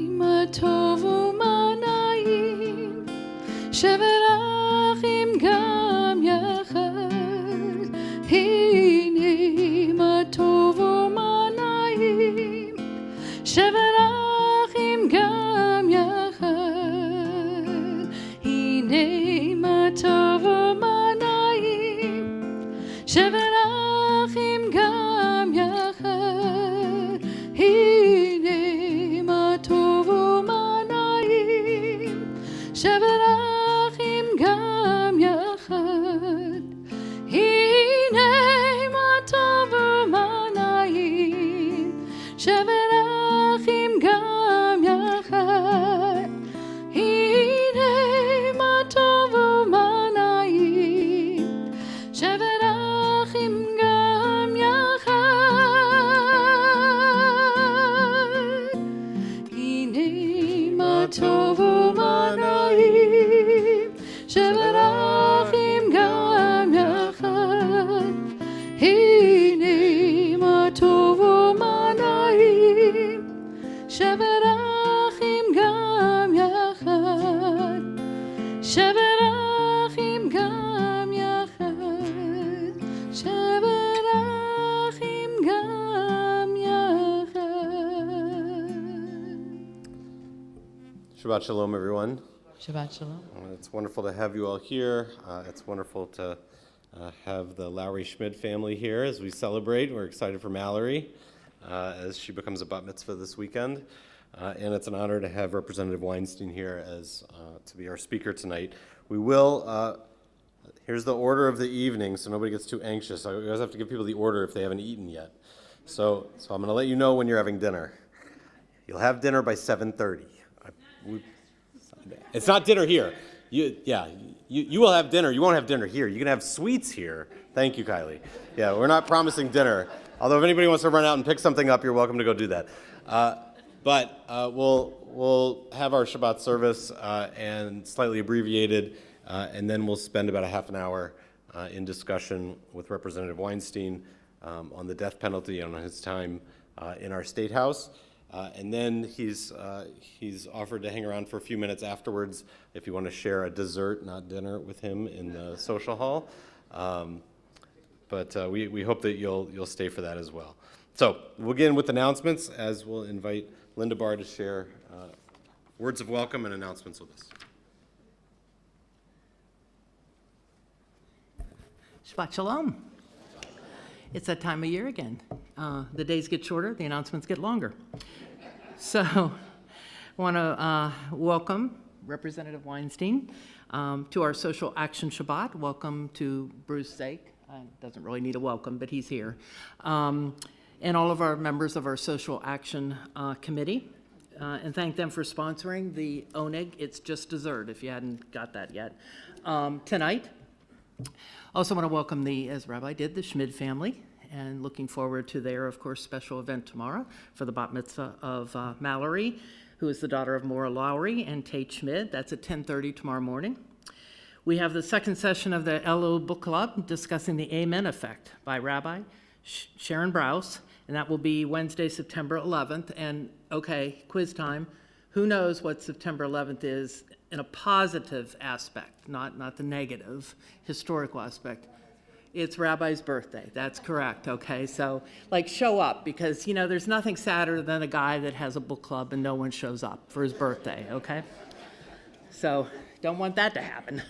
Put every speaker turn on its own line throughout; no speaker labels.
מה טוב ומה נעים, שברחים גם יחד. הנה מה טוב ומה נעים, שברחים גם יחד. הנה מה טוב ומה נעים, שברחים גם יחד. הנה מה טוב ומה נעים, שברחים גם יחד. הנה מה טוב ומה נעים, שברחים גם יחד. הנה מה טוב ומה נעים, שברחים גם יחד. הנה מה טוב ומה נעים, שברחים גם יחד. הנה מה טוב ומה נעים, שברחים גם יחד. שברחים גם יחד, שברחים גם יחד.
Shabbat Shalom, everyone.
Shabbat Shalom.
It's wonderful to have you all here. It's wonderful to have the Lowry Schmid family here as we celebrate. We're excited for Mallory as she becomes a bat mitzvah this weekend. And it's an honor to have Representative Weinstein here as to be our speaker tonight. We will, here's the order of the evening so nobody gets too anxious. I always have to give people the order if they haven't eaten yet. So I'm going to let you know when you're having dinner. You'll have dinner by 7:30. It's not dinner here. You will have dinner. You won't have dinner here. You can have sweets here. Thank you, Kylie. Yeah, we're not promising dinner. Although if anybody wants to run out and pick something up, you're welcome to go do that. But we'll have our Shabbat service and slightly abbreviated, and then we'll spend about a half an hour in discussion with Representative Weinstein on the death penalty and on his time in our State House. And then he's offered to hang around for a few minutes afterwards if you want to share a dessert, not dinner, with him in the social hall. But we hope that you'll stay for that as well. So we'll begin with announcements, as we'll invite Linda Barr to share words of welcome and announcements with us.
Shabbat Shalom. It's that time of year again. The days get shorter, the announcements get longer. So I want to welcome Representative Weinstein to our Social Action Shabbat. Welcome to Bruce Zake. Doesn't really need a welcome, but he's here. And all of our members of our Social Action Committee. And thank them for sponsoring the oneg. It's just dessert, if you hadn't got that yet. Tonight, also want to welcome as Rabbi did, the Schmid family, and looking forward to their, of course, special event tomorrow for the bat mitzvah of Mallory, who is the daughter of Maura Lowry and Tate Schmid. That's at 10:30 tomorrow morning. We have the second session of the LO Book Club discussing the Amen Effect by Rabbi Sharon Brous, and that will be Wednesday, September 11th. And okay, quiz time. Who knows what September 11th is in a positive aspect, not the negative, historical aspect? It's Rabbi's birthday. That's correct, okay? So, show up, because, there's nothing sadder than a guy that has a book club and no one shows up for his birthday, okay? So, don't want that to happen.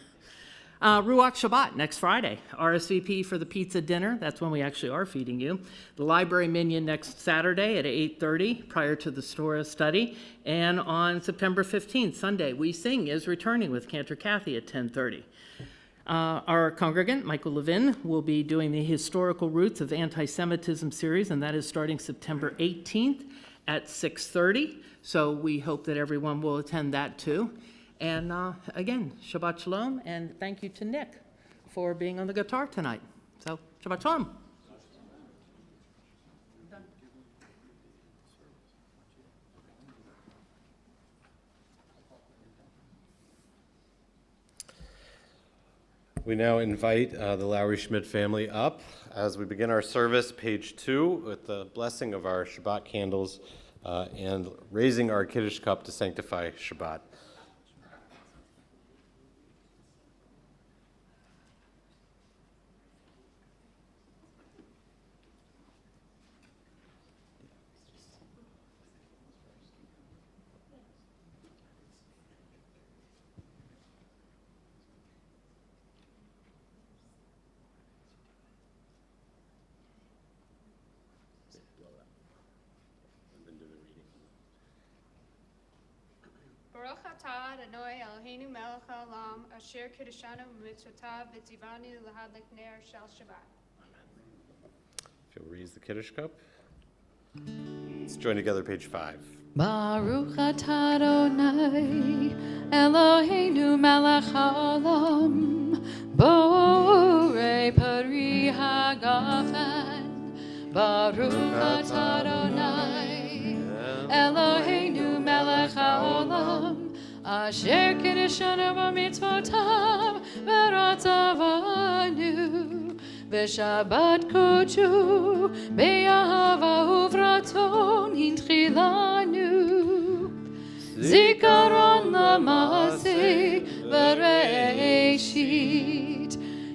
Ruach Shabbat next Friday. RSVP for the pizza dinner. That's when we actually are feeding you. The library minyan next Saturday at 8:30 prior to the Torah study. And on September 15th, Sunday, We Sing is returning with Cantor Kathy at 10:30. Our congregant, Michael Levin, will be doing the Historical Roots of Anti-Semitism series, and that is starting September 18th at 6:30. So we hope that everyone will attend that too. And again, Shabbat Shalom, and thank you to Nick for being on the guitar tonight. So, Shabbat Shalom.
We now invite the Lowry Schmid family up as we begin our service, page 2, with the blessing of our Shabbat candles and raising our Kiddush cup to sanctify Shabbat.
Baruch atah Adonai Eloheinu melech haolam, asher kiddushanu b'mitzvotav v'tzivanu l'hadlik ner shel Shabbat.
If you'll raise the Kiddush cup. Let's join together, page 5.
Baruch atah Adonai Eloheinu melech haolam, borei pari hagafen. Baruch atah Adonai Eloheinu melech haolam, asher kiddushanu b'mitzvotav v'ratzavanu v'shabbat kodshu be'ahava uvratzon hintchilanu zikaron l'maaseh v'reishit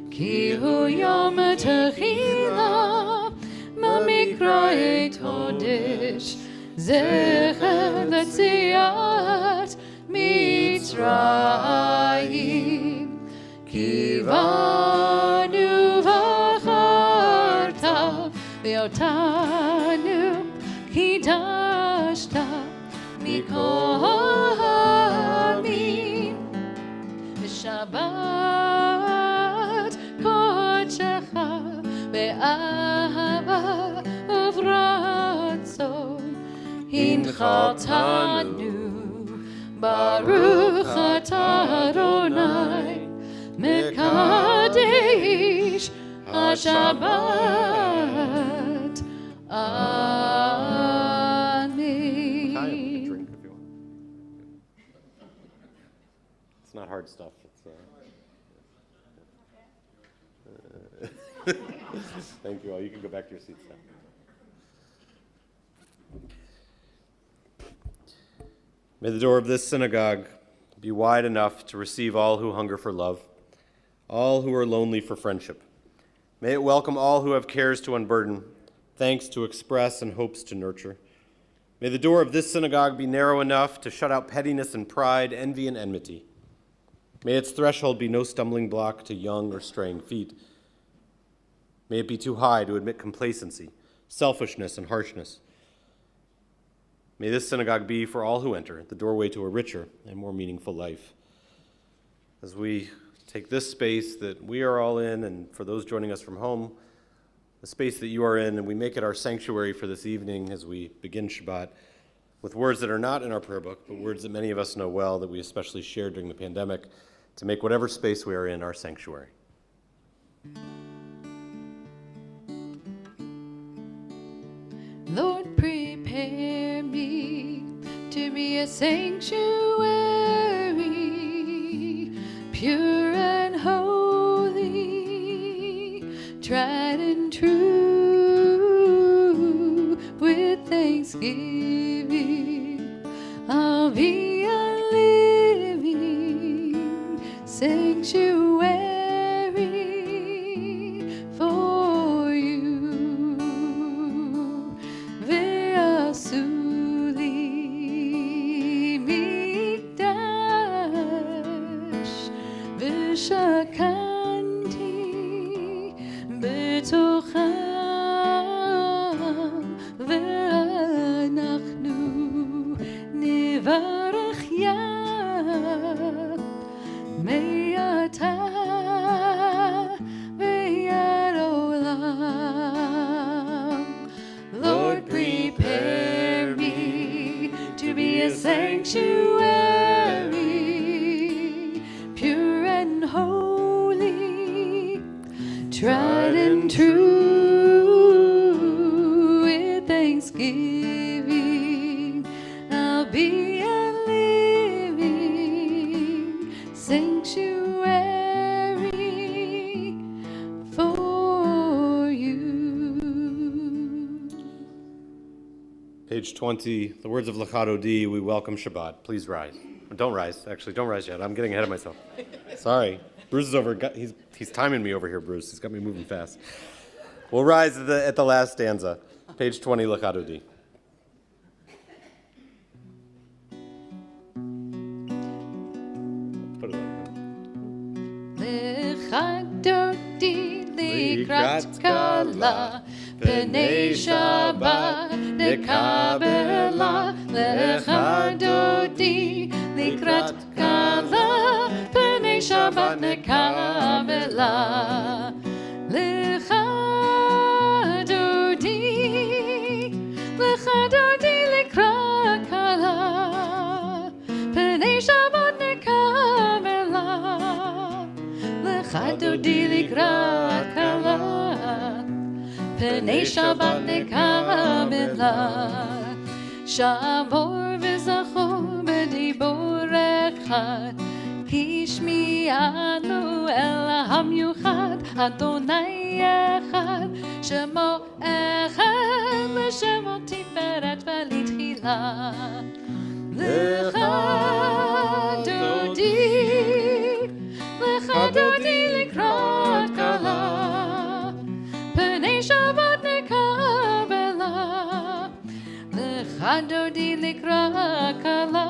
ki hu yom techila mamikra todesh zecher l'tziat Mitzrayim kivanu v'acharta ve'otanu kidashta mikol ha'amim v'shabbat kodshecha ve'ahava uvratzon hinchaltanu Baruch atah Adonai Mekadesh HaShabbat Amen.
Hi, you can drink if you want. It's not hard stuff. It's, Thank you all. You can go back to your seats now. May the door of this synagogue be wide enough to receive all who hunger for love, all who are lonely for friendship. May it welcome all who have cares to unburden, thanks to express, and hopes to nurture. May the door of this synagogue be narrow enough to shut out pettiness and pride, envy and enmity. May its threshold be no stumbling block to young or straying feet. May it be too high to admit complacency, selfishness, and harshness. May this synagogue be, for all who enter, the doorway to a richer and more meaningful life. As we take this space that we are all in, and for those joining us from home, the space that you are in, and we make it our sanctuary for this evening as we begin Shabbat, with words that are not in our prayer book, but words that many of us know well, that we especially shared during the pandemic, to make whatever space we are in our sanctuary.
Lord, prepare me to be a sanctuary, pure and holy, tried and true. With thanksgiving, I'll be a living sanctuary for you. Ve'asuli mikdash v'shakanti b'tocham ve'anachnu nivarach yad me'ata ve'yad olam. Lord, prepare me to be a sanctuary, pure and holy, tried and true. With thanksgiving, I'll be a living sanctuary for you.
Page 20, the words of Lachado D, we welcome Shabbat. Please rise. Don't rise, actually, don't rise yet. I'm getting ahead of myself. Sorry. Bruce is over, he's timing me over here, Bruce. He's got me moving fast. We'll rise at the last stanza. Page 20, Lachado D. Put it up.
Lechadodi likrat kala, Pnei Shabbat nekabela. Lechadodi likrat kala, Pnei Shabbat nekabela. Lechadodi likrat kala, Pnei Shabbat nekabela. Lechadodi likrat kala, Pnei Shabbat nekabela. Shavor v'zachor b'dibor echad, Hishmi'anu el hamiuchad, Adonai echad, Shemo echad, L'shemo tiferet v'litchila. Lechadodi likrat kala, Pnei Shabbat nekabela. Lechadodi likrat kala,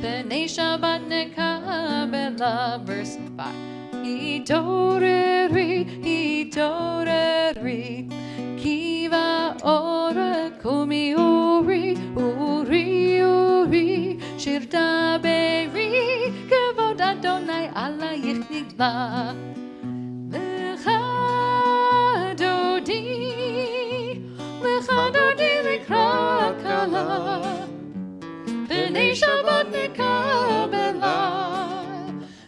Pnei Shabbat nekabela. Verse 5. Hitoreri, kiva ora kumi uri, shirta beri, kavod Adonai alayich nigla. Lechadodi likrat kala, Pnei Shabbat nekabela.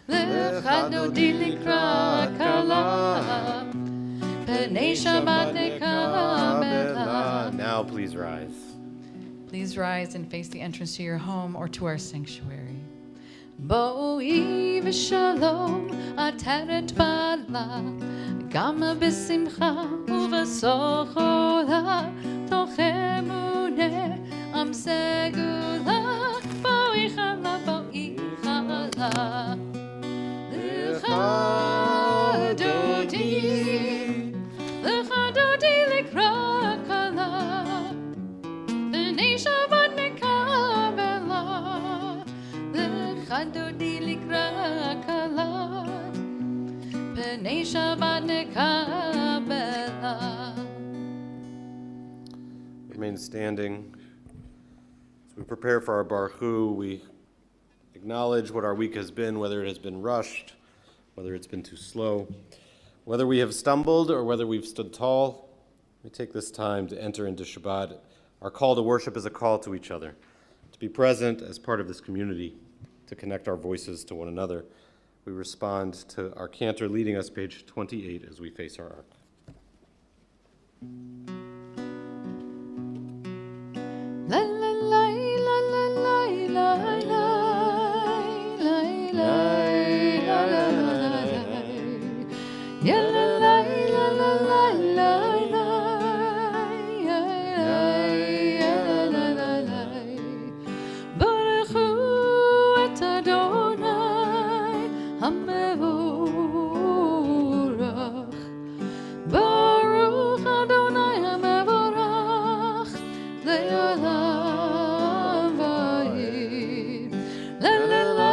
Lechadodi likrat kala, Pnei Shabbat nekabela.
Now please rise.
Please rise and face the entrance to your home or to our sanctuary. Bo'י ושלום עטרת בעלה, גמה בשמחה ובסוחלה, תוך אמונה עם סגולה, בואי חלה, בואי חלה. Lechadodi likrat kala, Pnei Shabbat nekabela. Lechadodi likrat kala, Pnei Shabbat nekabela.
Remain standing. As we prepare for our Baruch Hu, we acknowledge what our week has been, whether it has been rushed, whether it's been too slow, whether we have stumbled or whether we've stood tall. We take this time to enter into Shabbat. Our call to worship is a call to each other, to be present as part of this community, to connect our voices to one another. We respond to our cantor leading us, page 28, as we face our ark.
La la la la la la la la la la la ya la la la la la la la ya la la la. Baruch hu et Adonai hamevorach. Baruch Adonai hamevorach le'olam va'id. La la la la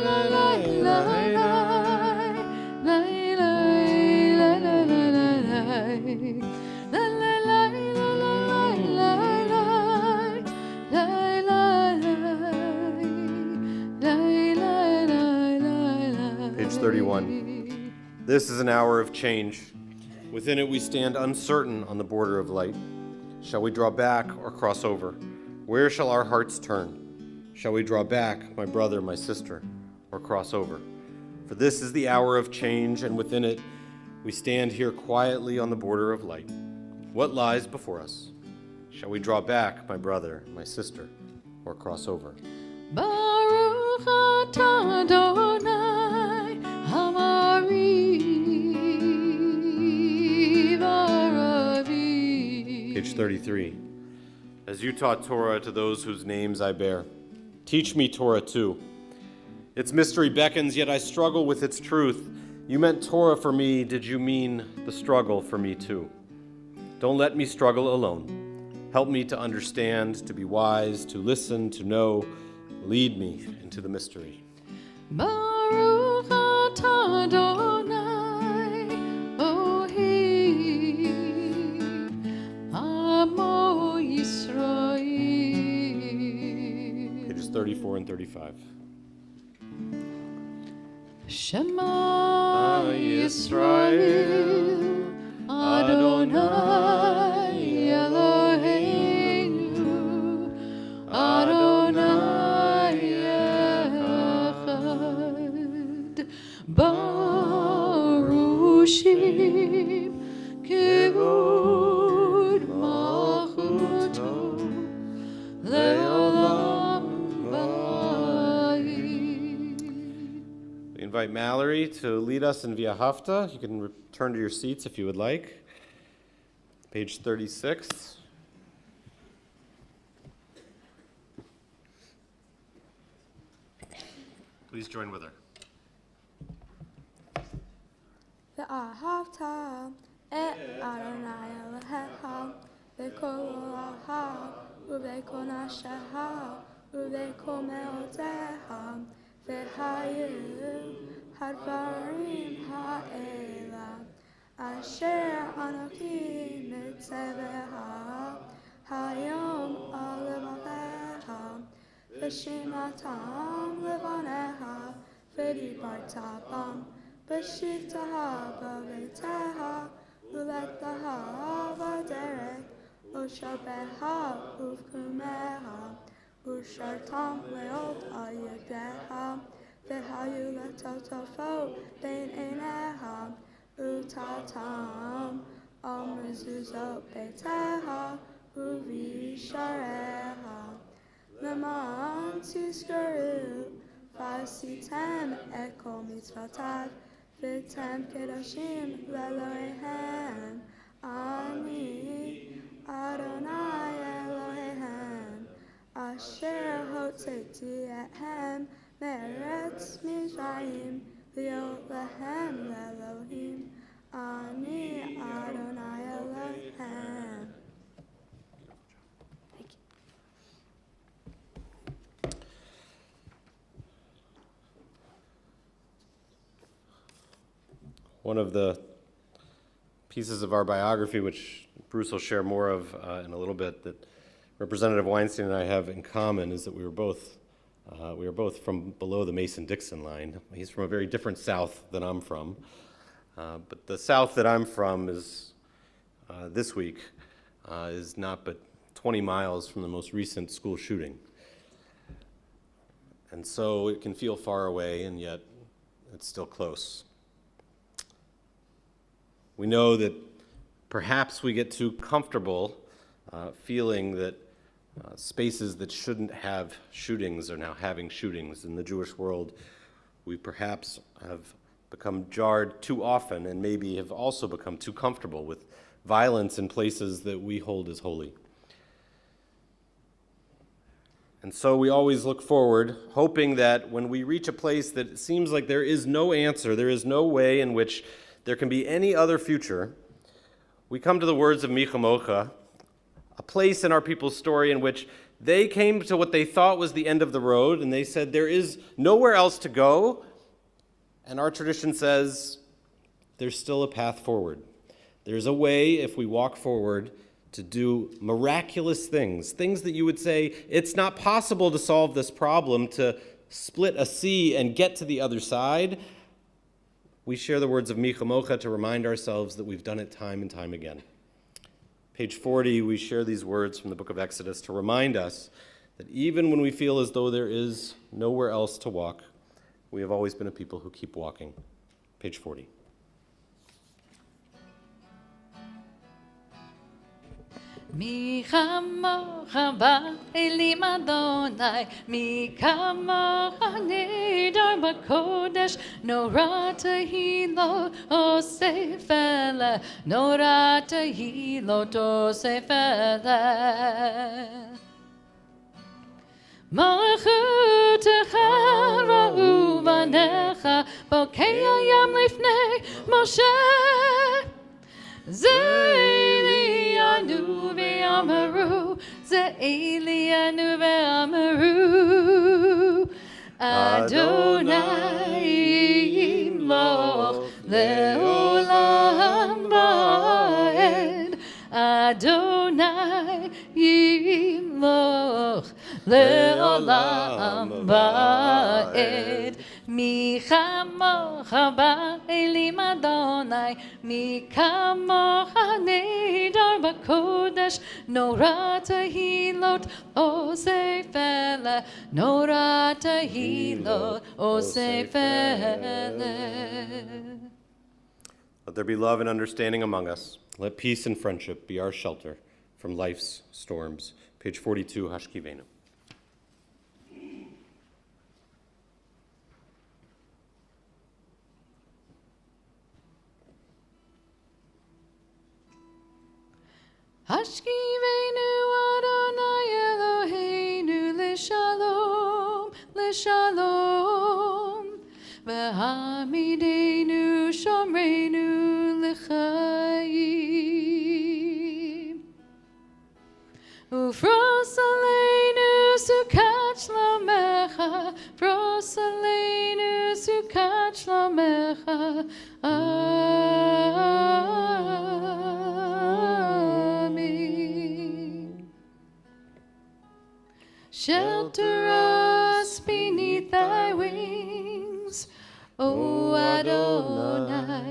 la la la la la la la
Page 31. This is an hour of change. Within it we stand uncertain on the border of light. Shall we draw back or cross over? Where shall our hearts turn? Shall we draw back, my brother, my sister, or cross over? For this is the hour of change, and within it we stand here quietly on the border of light. What lies before us? Shall we draw back, my brother, my sister, or cross over?
Baruch atah Adonai Hamari Varavi.
Page 33. as you taught Torah to those whose names I bear. Teach me Torah too. Its mystery beckons, yet I struggle with its truth. You meant Torah for me, did you mean the struggle for me too? Don't let me struggle alone. Help me to understand, to be wise, to listen, to know. Lead me into the mystery.
Baruch atah Adonai Elohim Amo Yisrael.
Pages 34 and 35.
Shema Yisrael Adonai Eloheinu Adonai Echad Baruchim Kivud Malchuto Leolam Vayim.
We invite Mallory to lead us in Via Hafta. You can return to your seats if you would like. Page 36. Please join with her.
ואהבת את אדוני אלוהיך בכל אוהב ובכל נפשך ובכל מאודך והיו הדברים האלה אשר אנוכי מצווך היום על לבביך ושמעתם לבניך ודיברת בם בשבתך בביתך ולכתך בדרך ושבך ובקומך ושרתם להיות על ידיך והיו לטוטפות בין עיניך ותתם על מזוזות ביתך ובשעריך למען תזכרו ועשיתם את כל מצוותיו ואתם קדושים לאלוהיהם אני אדוני אלוהיהם אשר הוצאתי אתכם מארץ מצרים להיות להם לאלוהים אני אדוני אלוהיהם.
One of the pieces of our biography, which Bruce will share more of in a little bit, that Representative Weinstein and I have in common is that we were both from below the Mason-Dixon line. He's from a very different South than I'm from, but the South that I'm from is this week is not but 20 miles from the most recent school shooting, and so it can feel far away, and yet it's still close. We know that perhaps we get too comfortable feeling that spaces that shouldn't have shootings are now having shootings. In the Jewish world, we perhaps have become jarred too often and maybe have also become too comfortable with violence in places that we hold as holy. And so we always look forward, hoping that when we reach a place that it seems like there is no answer, there is no way in which there can be any other future, we come to the words of Micha Mocha, a place in our people's story in which they came to what they thought was the end of the road, and they said, there is nowhere else to go, and our tradition says, there's still a path forward. There's a way, if we walk forward, to do miraculous things, things that you would say, it's not possible to solve this problem, to split a sea and get to the other side. We share the words of Micha Mocha to remind ourselves that we've done it time and time again. Page 40, we share these words from the book of Exodus to remind us that even when we feel as though there is nowhere else to walk, we have always been a people who keep walking. Page 40.
Mi chamocha ba'elim Adonai, mi kamocha nidar b'kodesh, nora tehilot osef eleh, nora tehilot osef eleh. Malchutecha ra'u vanecha, bokei hayam lifnei Moshe. Ze'elianu ve'amaru, Ze'elianu ve'amaru, Adonai yimloch le'olam va'ed, Adonai yimloch le'olam va'ed. Mi chamocha ba'elim Adonai, mi kamocha nidar b'kodesh, nora tehilot osef eleh, nora tehilot osef eleh.
Let there be love and understanding among us. Let peace and friendship be our shelter from life's storms. Page 42, Hashkivenu.
Hashkivenu Adonai Eloheinu l'shalom, l'shalom, v'hamidenu shomreinu l'chaim. Ufros aleinu sukat shlomecha, fros aleinu sukat shlomecha. Shelter us beneath thy wings, O Adonai.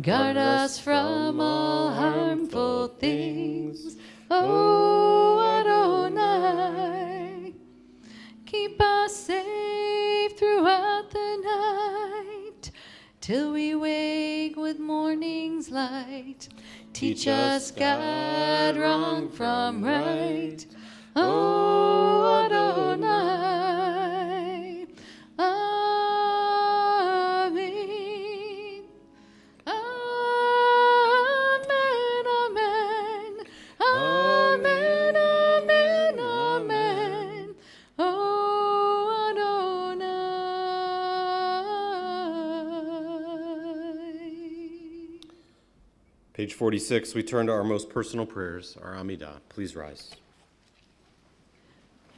Guard us from all harmful things, O Adonai. Keep us safe throughout the night, till we wake with morning's light. Teach us, God, wrong from right, O Adonai. Amen. Amen. Amen. Amen. Amen. Amen. O Adonai.
Page 46, we turn to our most personal prayers, our Amidah. Please rise.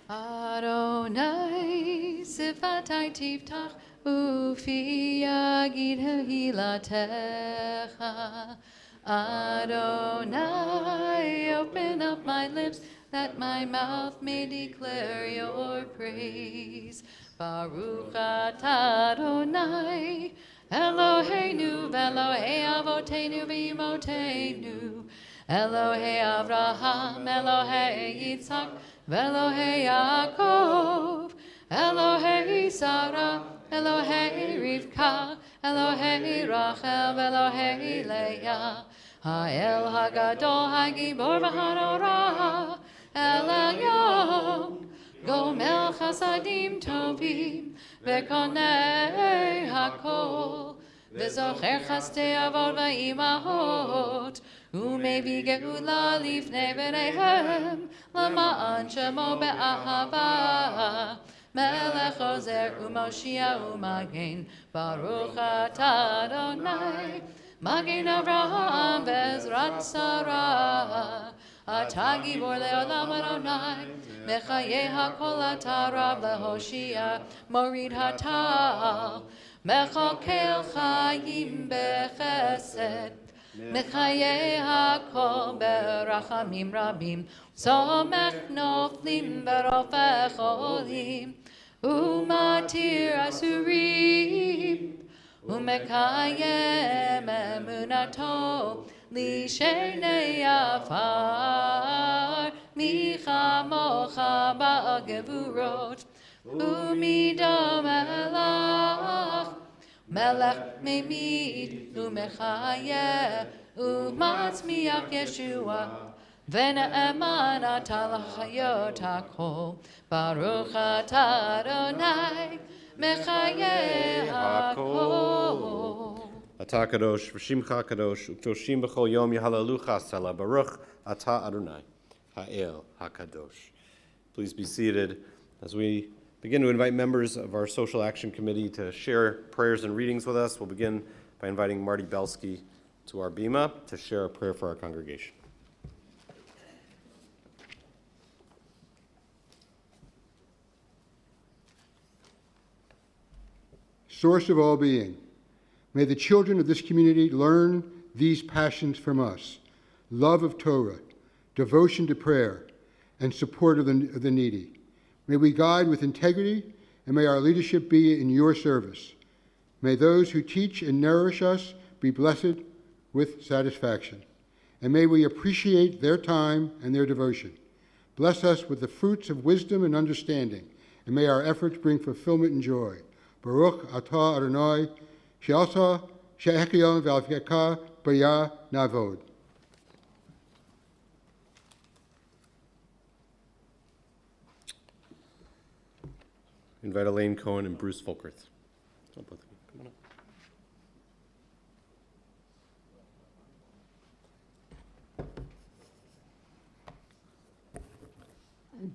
Adonai, sifatai tiftach, ufi yagid hilatecha. Adonai, open up my lips, that my mouth may declare your praise. Baruch atah Adonai, Eloheinu v'Elohei avotenu v'imotenu, Elohei Avraham, Elohei Yitzhak, Elohei Yaakov, Elohei Sarah, Elohei Rivka, Elohei Rachel, Elohei Leah, Ha'el Hagadol Hagibor v'Hanorah, El Elyon, Gomel Chasadim Tovim, V'Konei Hakol, V'Zocher Chastei Avot V'Imahot, Umevi geula lifnei v'neihem, Lama'an shemo be'ahava, Melech ozer u'moshia u'magen, Baruch atah Adonai, Magen Avraham v'ezrat Sarah, Atah gibor le'olam Adonai, Mechayeh hakol atah Rab le'hoshia, Morid hatal, Mechokel chayim bechesed, Mechayeh hakol berachamim rabim, Somech noflim berofech olim, Umatir asurim, Umekayem emunato, Lishenei afar, Michamocha ba'gevurot, Umidam elach, Melech Memid Umechayeh Umatzmiach Yeshua Vene'eman Ata L'chayot HaKol Baruch Ata Adonai Mechayeh HaKol.
Ata kadosh, v'shimcha kadosh, u'kdoshim b'chol yom yahalalucha sela, baruch ata Adonai, ha'el hakadosh. Please be seated as we begin to invite members of our Social Action Committee to share prayers and readings with us. We'll begin by inviting Marty Belsky to our bima to share a prayer for our congregation.
Source of all being, may the children of this community learn these passions from us: love of Torah, devotion to prayer, and support of the needy. May we guide with integrity, and may our leadership be in your service. May those who teach and nourish us be blessed with satisfaction. And may we appreciate their time and their devotion. Bless us with the fruits of wisdom and understanding, and may our efforts bring fulfillment and joy. Baruch atah Adonai, she'asa she'echion v'alfiyaka b'yah navod.
Invite Elaine Cohen and Bruce Folkerth. Come on up.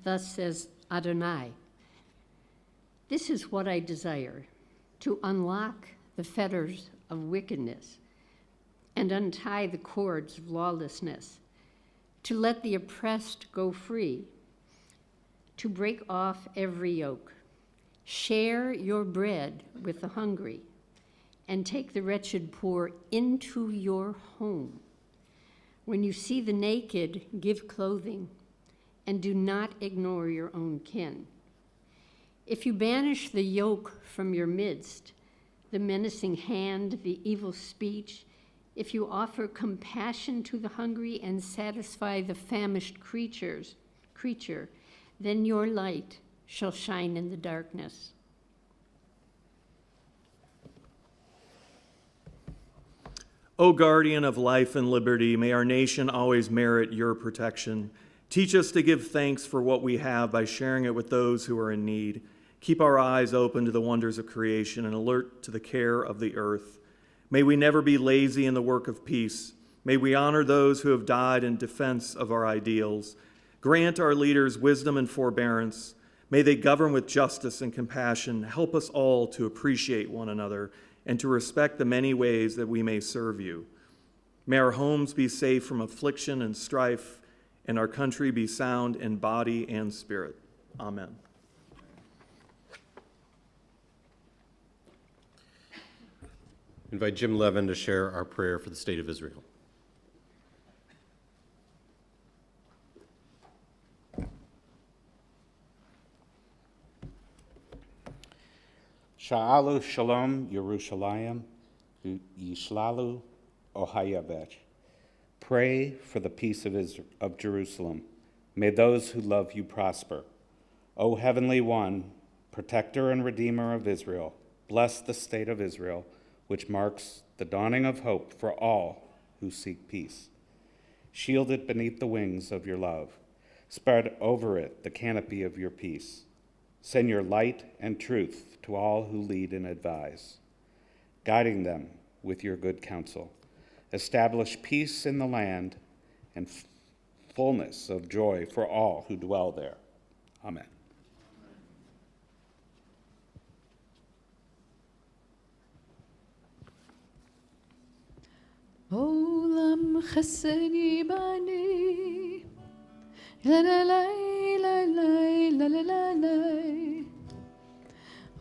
Thus says Adonai, this is what I desire, to unlock the fetters of wickedness and untie the cords of lawlessness, to let the oppressed go free, to break off every yoke. Share your bread with the hungry, and take the wretched poor into your home. When you see the naked, give clothing, and do not ignore your own kin. If you banish the yoke from your midst, the menacing hand, the evil speech, if you offer compassion to the hungry and satisfy the famished creature, then your light shall shine in the darkness.
O guardian of life and liberty, may our nation always merit your protection. Teach us to give thanks for what we have by sharing it with those who are in need. Keep our eyes open to the wonders of creation and alert to the care of the earth. May we never be lazy in the work of peace. May we honor those who have died in defense of our ideals. Grant our leaders wisdom and forbearance. May they govern with justice and compassion. Help us all to appreciate one another and to respect the many ways that we may serve you. May our homes be safe from affliction and strife, and our country be sound in body and spirit. Amen.
Invite Jim Levin to share our prayer for the state of Israel.
Sha'alu Shalom Yerushalayim Yishlalu Ohayabech. Pray for the peace of Jerusalem. May those who love you prosper. O Heavenly One, Protector and Redeemer of Israel, bless the state of Israel, which marks the dawning of hope for all who seek peace. Shield it beneath the wings of your love. Spread over it the canopy of your peace. Send your light and truth to all who lead and advise, guiding them with your good counsel. Establish peace in the land and fullness of joy for all who dwell there. Amen.
Olam chesed yibani, la la la la la la la la.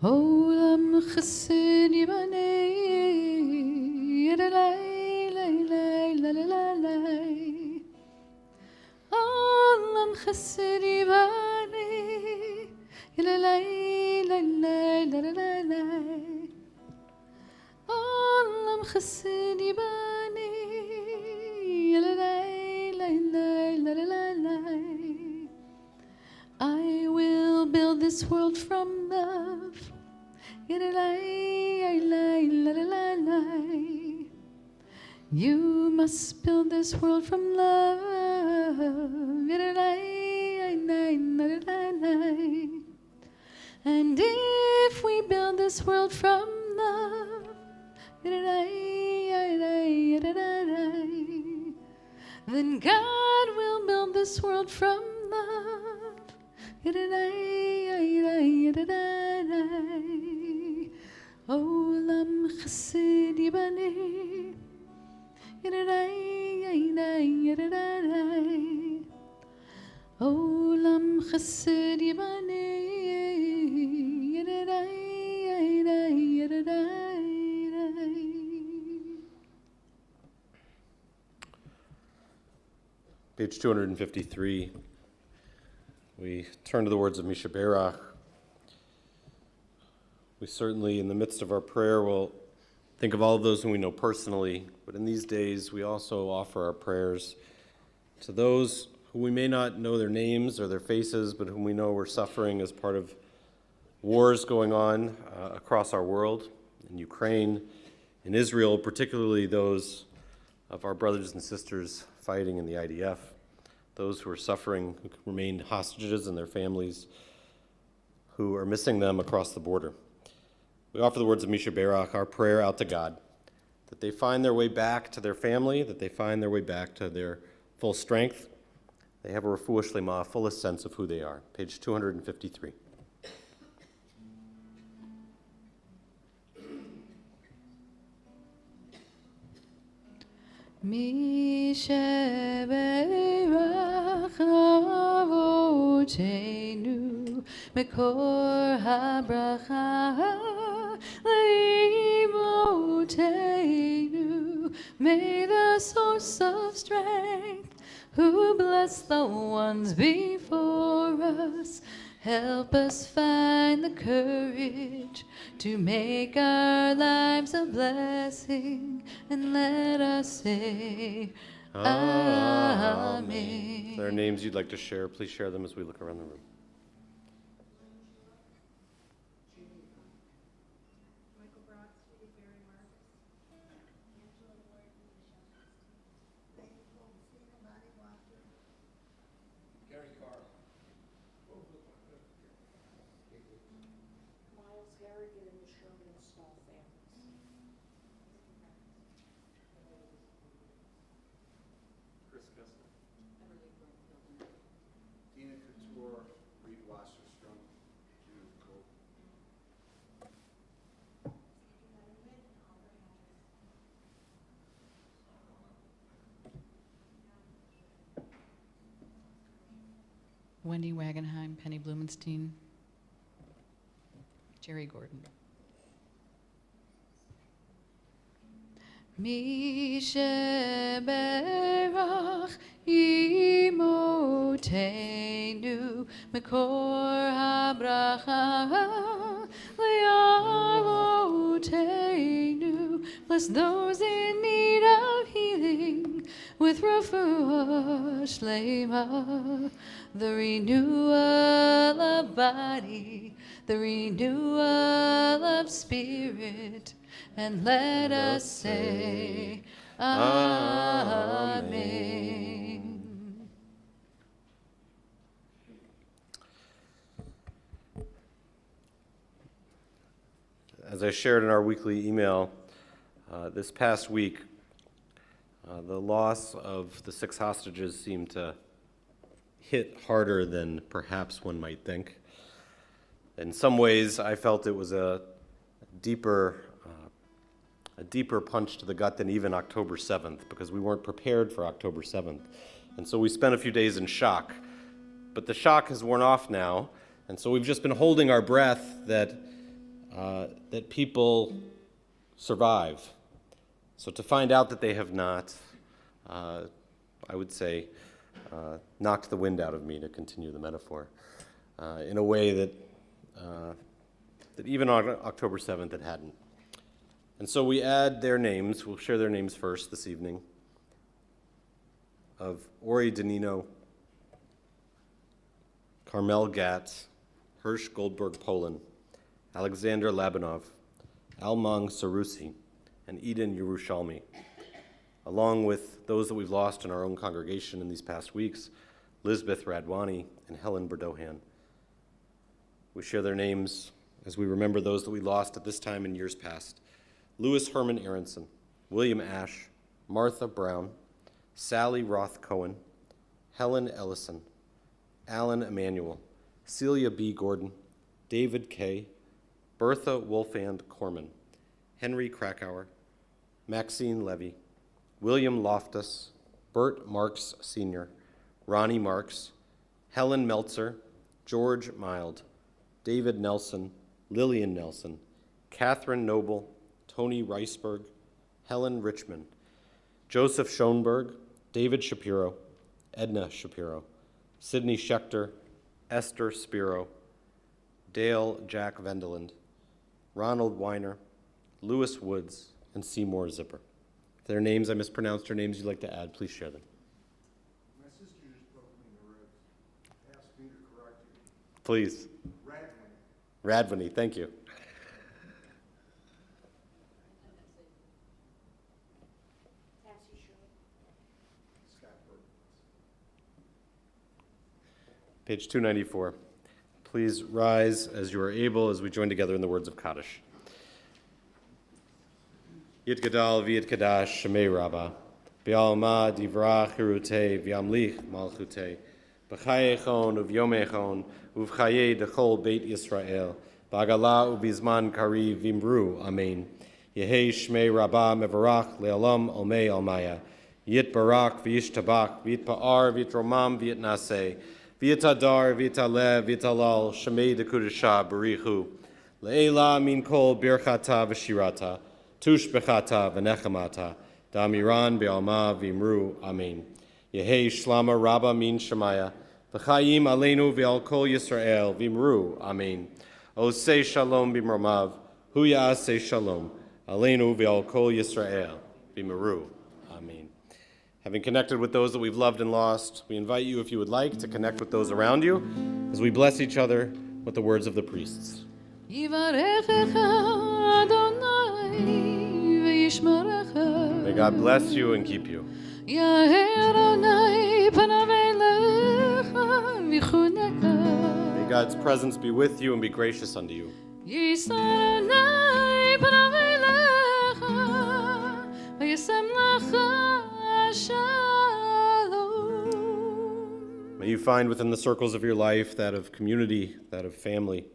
Olam chesed yibani, la la la la la la. Olam chesed yibani, la la la la la la. Olam chesed yibani. I will build this world from love. You must build this world from love. And if we build this world from love, then God will build this world from love. Olam chesed yibane. Olam chesed yibane.
Page 253. We turn to the words of Misha Berach. We certainly, in the midst of our prayer, will think of all of those whom we know personally, but in these days we also offer our prayers to those who we may not know their names or their faces, but whom we know are suffering as part of wars going on across our world, in Ukraine, in Israel, particularly those of our brothers and sisters fighting in the IDF, those who are suffering, who remain hostages, and their families who are missing them across the border. We offer the words of Misha Berach, our prayer out to God, that they find their way back to their family, that they find their way back to their full strength. They have a refuah shlema, fullest sense of who they are. Page 253.
Misha Berach Avotenu Mekor HaBracha Leimotenu. May the source of strength, who bless the ones before us, help us find the courage to make our lives a blessing, and let us say Amen.
If there are names you'd like to share, please share them as we look around the room.
Wendy Wagenheim, Penny Blumenstein, Jerry Gordon. Misha Berach Imotenu Mekor HaBracha Le'avotenu. Bless those in need of healing with refuah shlema, the renewal of body, the renewal of spirit, and let us say Amen.
As I shared in our weekly email, this past week, the loss of the 6 hostages seemed to hit harder than perhaps one might think. In some ways, I felt it was a deeper punch to the gut than even October 7th, because we weren't prepared for October 7th. And so we spent a few days in shock. But the shock has worn off now, and so we've just been holding our breath that people survive. So to find out that they have not, I would say, knocked the wind out of me, to continue the metaphor, in a way that even on October 7th it hadn't. And so we add their names, we'll share their names first this evening, of Ori Danino, Carmel Gatz, Hirsch Goldberg Poland, Alexander Labanov, Almang Sarusi, and Eden Yerushalmi, along with those that we've lost in our own congregation in these past weeks, Lisbeth Radwani and Helen Berdohan. We share their names as we remember those that we lost at this time in years past. Louis Herman Aronson, William Ash, Martha Brown, Sally Roth Cohen, Helen Ellison, Alan Emanuel, Celia B. Gordon, David Kay, Bertha Wolfand Corman, Henry Krakauer, Maxine Levy, William Loftus, Bert Marks Sr., Ronnie Marks, Helen Meltzer, George Mild, David Nelson, Lillian Nelson, Catherine Noble, Tony Reisberg, Helen Richmond, Joseph Schoenberg, David Shapiro, Edna Shapiro, Sidney Schechter, Esther Spiro, Dale Jack Vendeland, Ronald Weiner, Lewis Woods, and Seymour Zipper. If there are names I mispronounced or names you'd like to add, please share them.
My sister just poked me in the ribs. Asked me to correct you.
Please. Radwani, thank you. Page 294. Please rise as you are able as we join together in the words of Kaddish. Yit Gadal V'Yit Kadash Shemei Rabbah B'Alma Divrach Hirutei V'Yamlich Malchutei B'Chayechon Uv'Yomechon Uv'Chayei Dechol Beit Yisrael B'Agala U'Bizman Kari Vimru Amen Yehei Shmei Rabbah Mevarach Le'olam Olmei Almaya Yit Barak V'Yish Tabak V'Yit Pa'ar V'Yit Romam V'Yit Naseh V'Yit Adar V'Yit Alev V'Yit Alal Shemei Dekudesha Barichu Le'ela Min Kol Birchata V'Shirata Tush Bechata V'Nechamata Damiran Be'alma V'Imru Amen Yehei Shlama Rabba Min Shemaya V'Chaim Aleinu V'Al Kol Yisrael V'Imru Amen Osei Shalom B'Mromav Hu Ya'aseh Shalom Aleinu V'Al Kol Yisrael V'Imru Amen. Having connected with those that we've loved and lost, we invite you, if you would like, to connect with those around you as we bless each other with the words of the priests. May God bless you and keep you. May God's presence be with you and be gracious unto you. May you find within the circles of your life, that of community, that of family,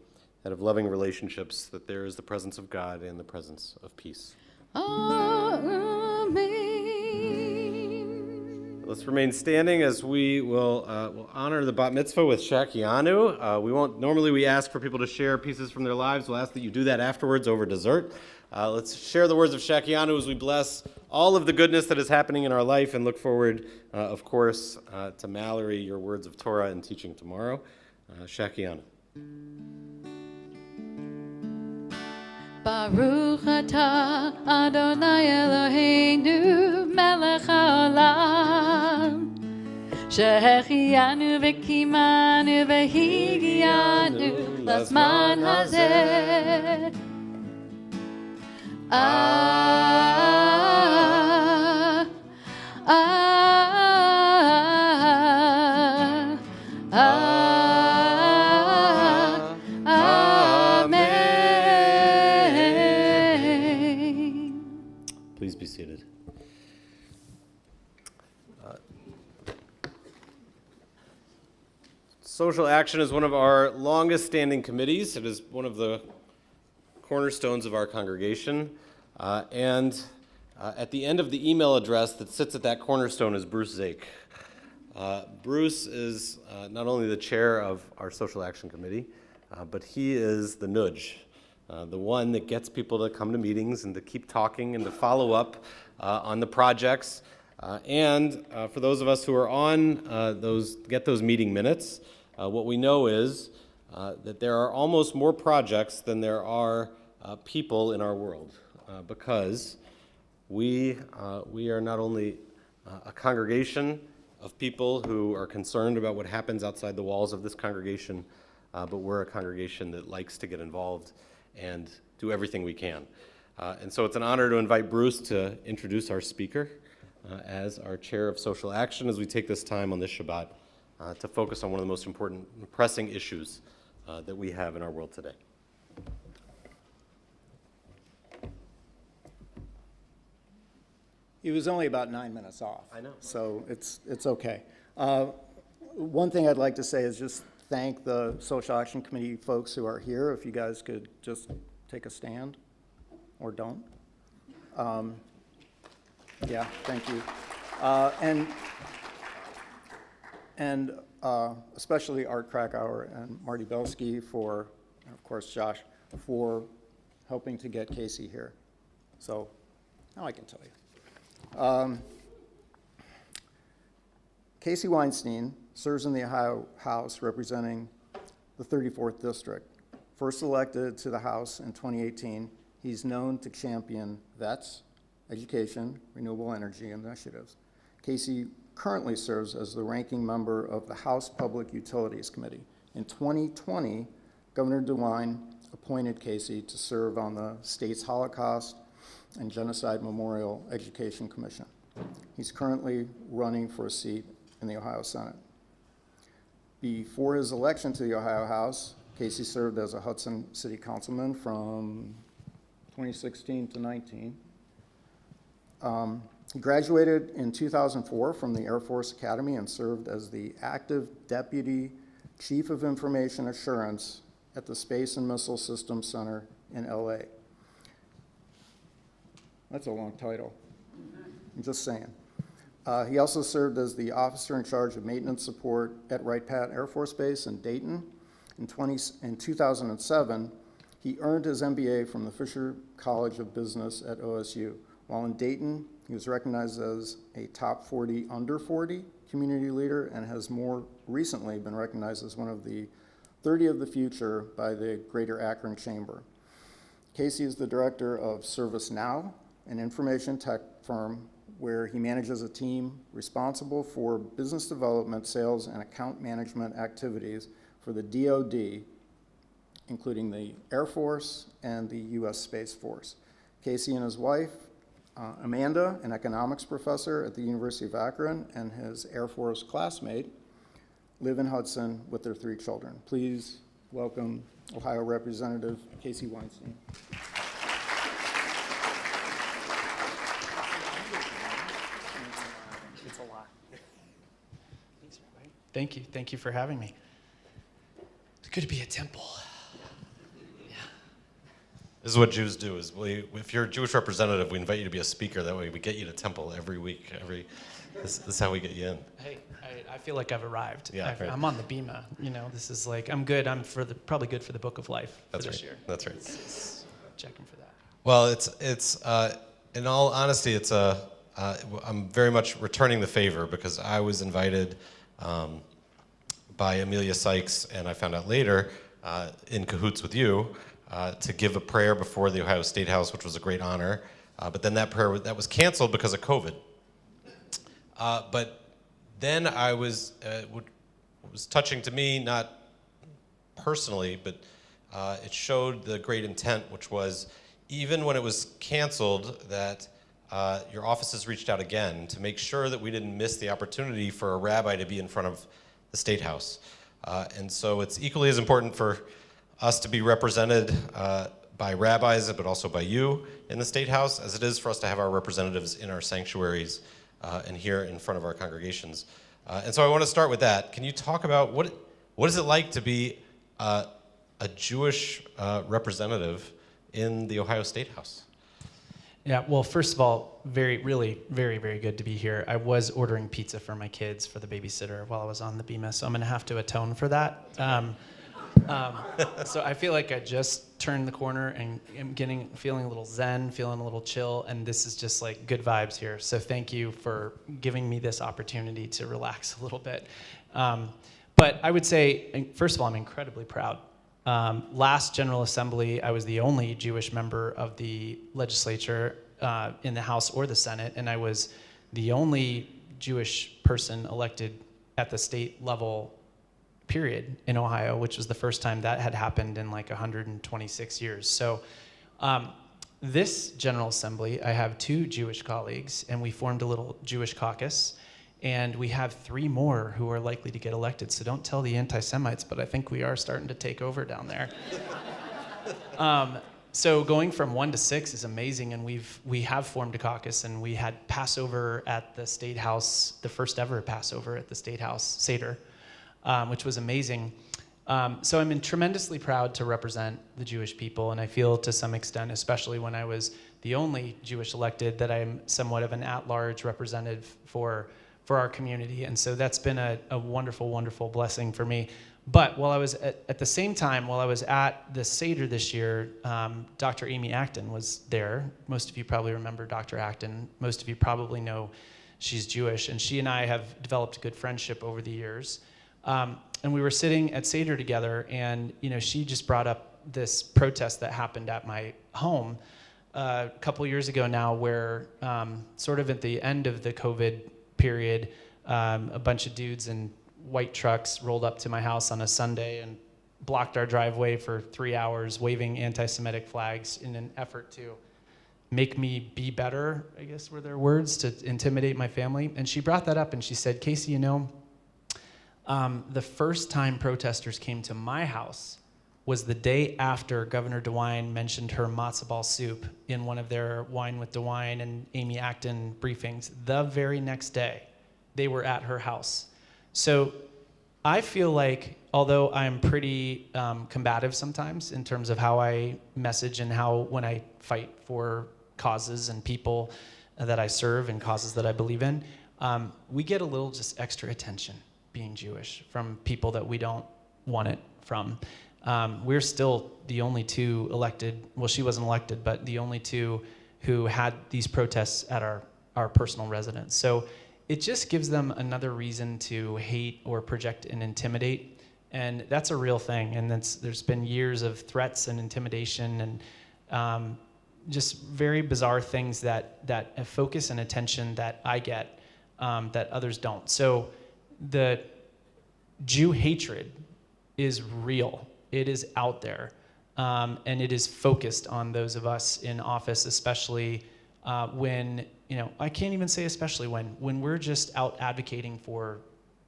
that of loving relationships, that there is the presence of God and the presence of peace.
Amen.
Let's remain standing as we will honor the bat mitzvah with Shakianu. We ask for people to share pieces from their lives. We'll ask that you do that afterwards over dessert. Let's share the words of Shakianu as we bless all of the goodness that is happening in our life and look forward, of course, to Mallory, your words of Torah and teaching tomorrow. Shakianu.
Baruch atah Adonai Eloheinu melech haolam שהחיינו וקיימנו והגיענו לזמן הזה.
Please be seated. Social Action is one of our longest standing committees. It is one of the cornerstones of our congregation. And at the end of the email address that sits at that cornerstone is Bruce Zake. Bruce is not only the chair of our Social Action Committee, but he is the nudge, the one that gets people to come to meetings and to keep talking and to follow up on the projects. And for those of us who are on get those meeting minutes, what we know is that there are almost more projects than there are people in our world, because we are not only a congregation of people who are concerned about what happens outside the walls of this congregation, but we're a congregation that likes to get involved and do everything we can. And so it's an honor to invite Bruce to introduce our speaker. as our chair of social action as we take this time on this Shabbat to focus on one of the most important and pressing issues that we have in our world today.
He was only about 9 minutes off.
I know.
So it's okay. One thing I'd like to say is just thank the Social Action Committee folks who are here. If you guys could just take a stand or don't. Yeah, thank you. And especially Art Krakauer and Marty Belsky for, and of course, Josh, for helping to get Casey here. So now I can tell you. Casey Weinstein serves in the Ohio House representing the 34th District. First elected to the House in 2018, he's known to champion vets, education, renewable energy initiatives. Casey currently serves as the ranking member of the House Public Utilities Committee. In 2020, Governor DeWine appointed Casey to serve on the state's Holocaust and Genocide Memorial Education Commission. He's currently running for a seat in the Ohio Senate. Before his election to the Ohio House, Casey served as a Hudson City Councilman from 2016 to 19. He graduated in 2004 from the Air Force Academy and served as the active Deputy Chief of Information Assurance at the Space and Missile Systems Center in LA. That's a long title. I'm just saying. He also served as the officer in charge of maintenance support at Wright-Patt Air Force Base in Dayton. In 2007, he earned his MBA from the Fisher College of Business at OSU. While in Dayton, he was recognized as a top 40 under 40 community leader and has more recently been recognized as one of the 30 of the future by the Greater Akron Chamber. Casey is the director of ServiceNow, an information tech firm where he manages a team responsible for business development, sales, and account management activities for the DoD, including the Air Force and the U.S. Space Force. Casey and his wife, Amanda, an economics professor at the University of Akron, and his Air Force classmate, live in Hudson with their 3 children. Please welcome Ohio Representative Casey Weinstein.
It's a lot. Thank you. Thank you for having me. It's good to be at Temple.
This is what Jews do, is if you're a Jewish representative, we invite you to be a speaker. That way we get you to temple every week. This is how we get you in.
Hey, I feel like I've arrived.
Yeah, right.
I'm on the Bema. This is like, I'm good. I'm probably good for the Book of Life for this year.
That's right.
Checking for that.
Well, it's in all honesty, I'm very much returning the favor because I was invited by Amelia Sykes, and I found out later, in cahoots with you, to give a prayer before the Ohio State House, which was a great honor. But then that prayer that was canceled because of COVID. But then I was touching to me, not personally, but it showed the great intent, which was even when it was canceled, that your offices reached out again to make sure that we didn't miss the opportunity for a rabbi to be in front of the State House. And so it's equally as important for us to be represented by rabbis, but also by you in the State House, as it is for us to have our representatives in our sanctuaries and here in front of our congregations. And so I want to start with that. Can you talk about what is it like to be a Jewish representative in the Ohio State House?
Yeah, well, first of all, really, very, very good to be here. I was ordering pizza for my kids for the babysitter while I was on the Bema, so I'm going to have to atone for that. So I feel like I just turned the corner and am feeling a little zen, feeling a little chill, and this is just like good vibes here. So thank you for giving me this opportunity to relax a little bit. But I would say, first of all, I'm incredibly proud. Last General Assembly, I was the only Jewish member of the legislature in the House or the Senate, and I was the only Jewish person elected at the state level, period, in Ohio, which was the first time that had happened in like 126 years. So This General Assembly, I have 2 Jewish colleagues, and we formed a little Jewish caucus, and we have 3 more who are likely to get elected. So don't tell the anti-Semites, but I think we are starting to take over down there. So going from 1 to 6 is amazing, and we have formed a caucus, and we had Passover at the State House, the first ever Passover at the State House Seder, which was amazing. So I'm tremendously proud to represent the Jewish people, and I feel to some extent, especially when I was the only Jewish elected, that I'm somewhat of an at-large representative for our community, and so that's been a wonderful, wonderful blessing for me. But while I was at the same time, while I was at the Seder this year, Dr. Amy Acton was there. Most of you probably remember Dr. Acton. Most of you probably know she's Jewish, and she and I have developed a good friendship over the years. And we were sitting at Seder together, and she just brought up this protest that happened at my home a couple years ago now, where sort of at the end of the COVID period, a bunch of dudes in white trucks rolled up to my house on a Sunday and blocked our driveway for 3 hours, waving anti-Semitic flags in an effort to make me be better, I guess were their words, to intimidate my family. And she brought that up, and she said, Casey, the first time protesters came to my house was the day after Governor DeWine mentioned her matzo ball soup in one of their Wine with DeWine and Amy Acton briefings. The very next day, they were at her house. So I feel like, although I'm pretty combative sometimes in terms of how I message and how when I fight for causes and people that I serve and causes that I believe in, we get a little just extra attention being Jewish from people that we don't want it from. We're still the only 2 elected, well, she wasn't elected, but the only 2 who had these protests at our personal residence. So it just gives them another reason to hate or project and intimidate. And that's a real thing. And there's been years of threats and intimidation and just very bizarre things that focus and attention that I get that others don't. So the Jew hatred is real. It is out there. And it is focused on those of us in office, especially when, I can't even say especially when we're just out advocating for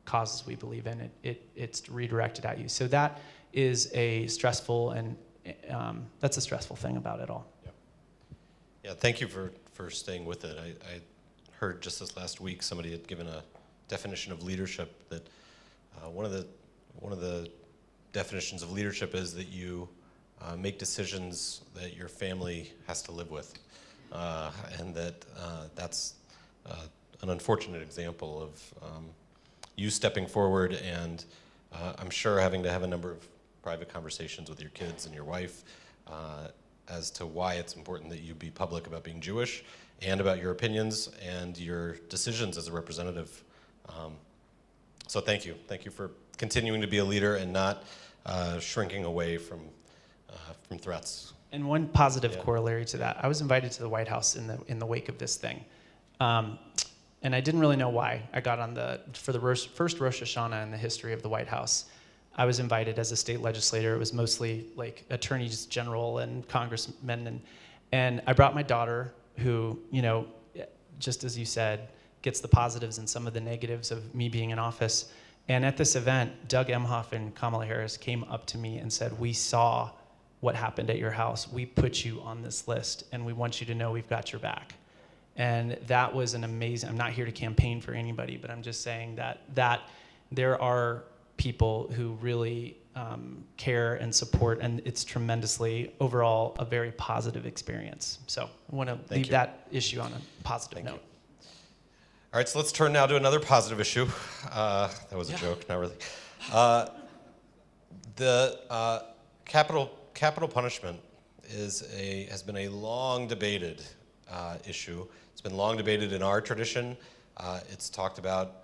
causes we believe in, it's redirected at you. So that is a stressful that's a stressful thing about it all.
Yeah, thank you for staying with it. I heard just this last week somebody had given a definition of leadership that one of the definitions of leadership is that you make decisions that your family has to live with, and that's an unfortunate example of you stepping forward and I'm sure having to have a number of private conversations with your kids and your wife as to why it's important that you be public about being Jewish and about your opinions and your decisions as a representative. So thank you. Thank you for continuing to be a leader and not shrinking away from threats.
And one positive corollary to that, I was invited to the White House in the wake of this thing. And I didn't really know why. I got on for the first Rosh Hashanah in the history of the White House. I was invited as a state legislator. It was mostly like attorneys general and congressmen. And I brought my daughter who, just as you said, gets the positives and some of the negatives of me being in office. And at this event, Doug Emhoff and Kamala Harris came up to me and said, we saw what happened at your house. We put you on this list, and we want you to know we've got your back. And that was an amazing, I'm not here to campaign for anybody, but I'm just saying that there are people who really care and support, and it's tremendously, overall, a very positive experience. So I want to leave that issue on a positive note.
All right, so let's turn now to another positive issue. That was a joke, not really. The capital punishment has been a long debated issue. It's been long debated in our tradition. It's talked about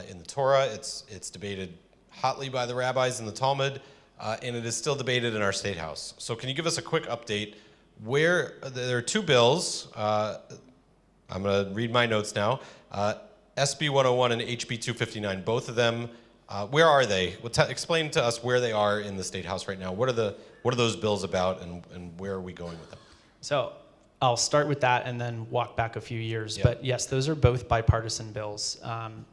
in the Torah. It's debated hotly by the rabbis in the Talmud, and it is still debated in our state house. So can you give us a quick update? There are 2 bills. I'm going to read my notes now. SB 101 and HB 259, both of them, where are they? Explain to us where they are in the State House right now. What are those bills about, and where are we going with them?
So I'll start with that and then walk back a few years.
Yeah.
But yes, those are both bipartisan bills.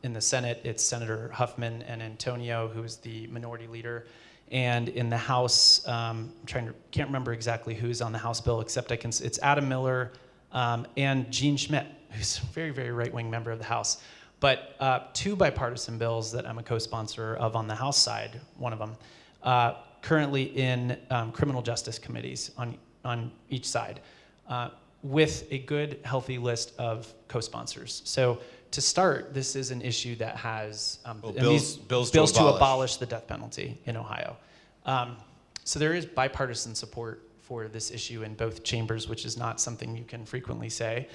In the Senate, it's Senator Huffman and Antonio, who is the minority leader. And in the House, can't remember exactly who's on the House bill, except it's Adam Miller and Gene Schmidt, who's a very, very right-wing member of the House. But two bipartisan bills that I'm a co-sponsor of on the House side, one of them, currently in criminal justice committees on each side, with a good, healthy list of co-sponsors. So to start, this is an issue that has
bills
to abolish the death penalty in Ohio. So there is bipartisan support for this issue in both chambers, which is not something you can frequently say.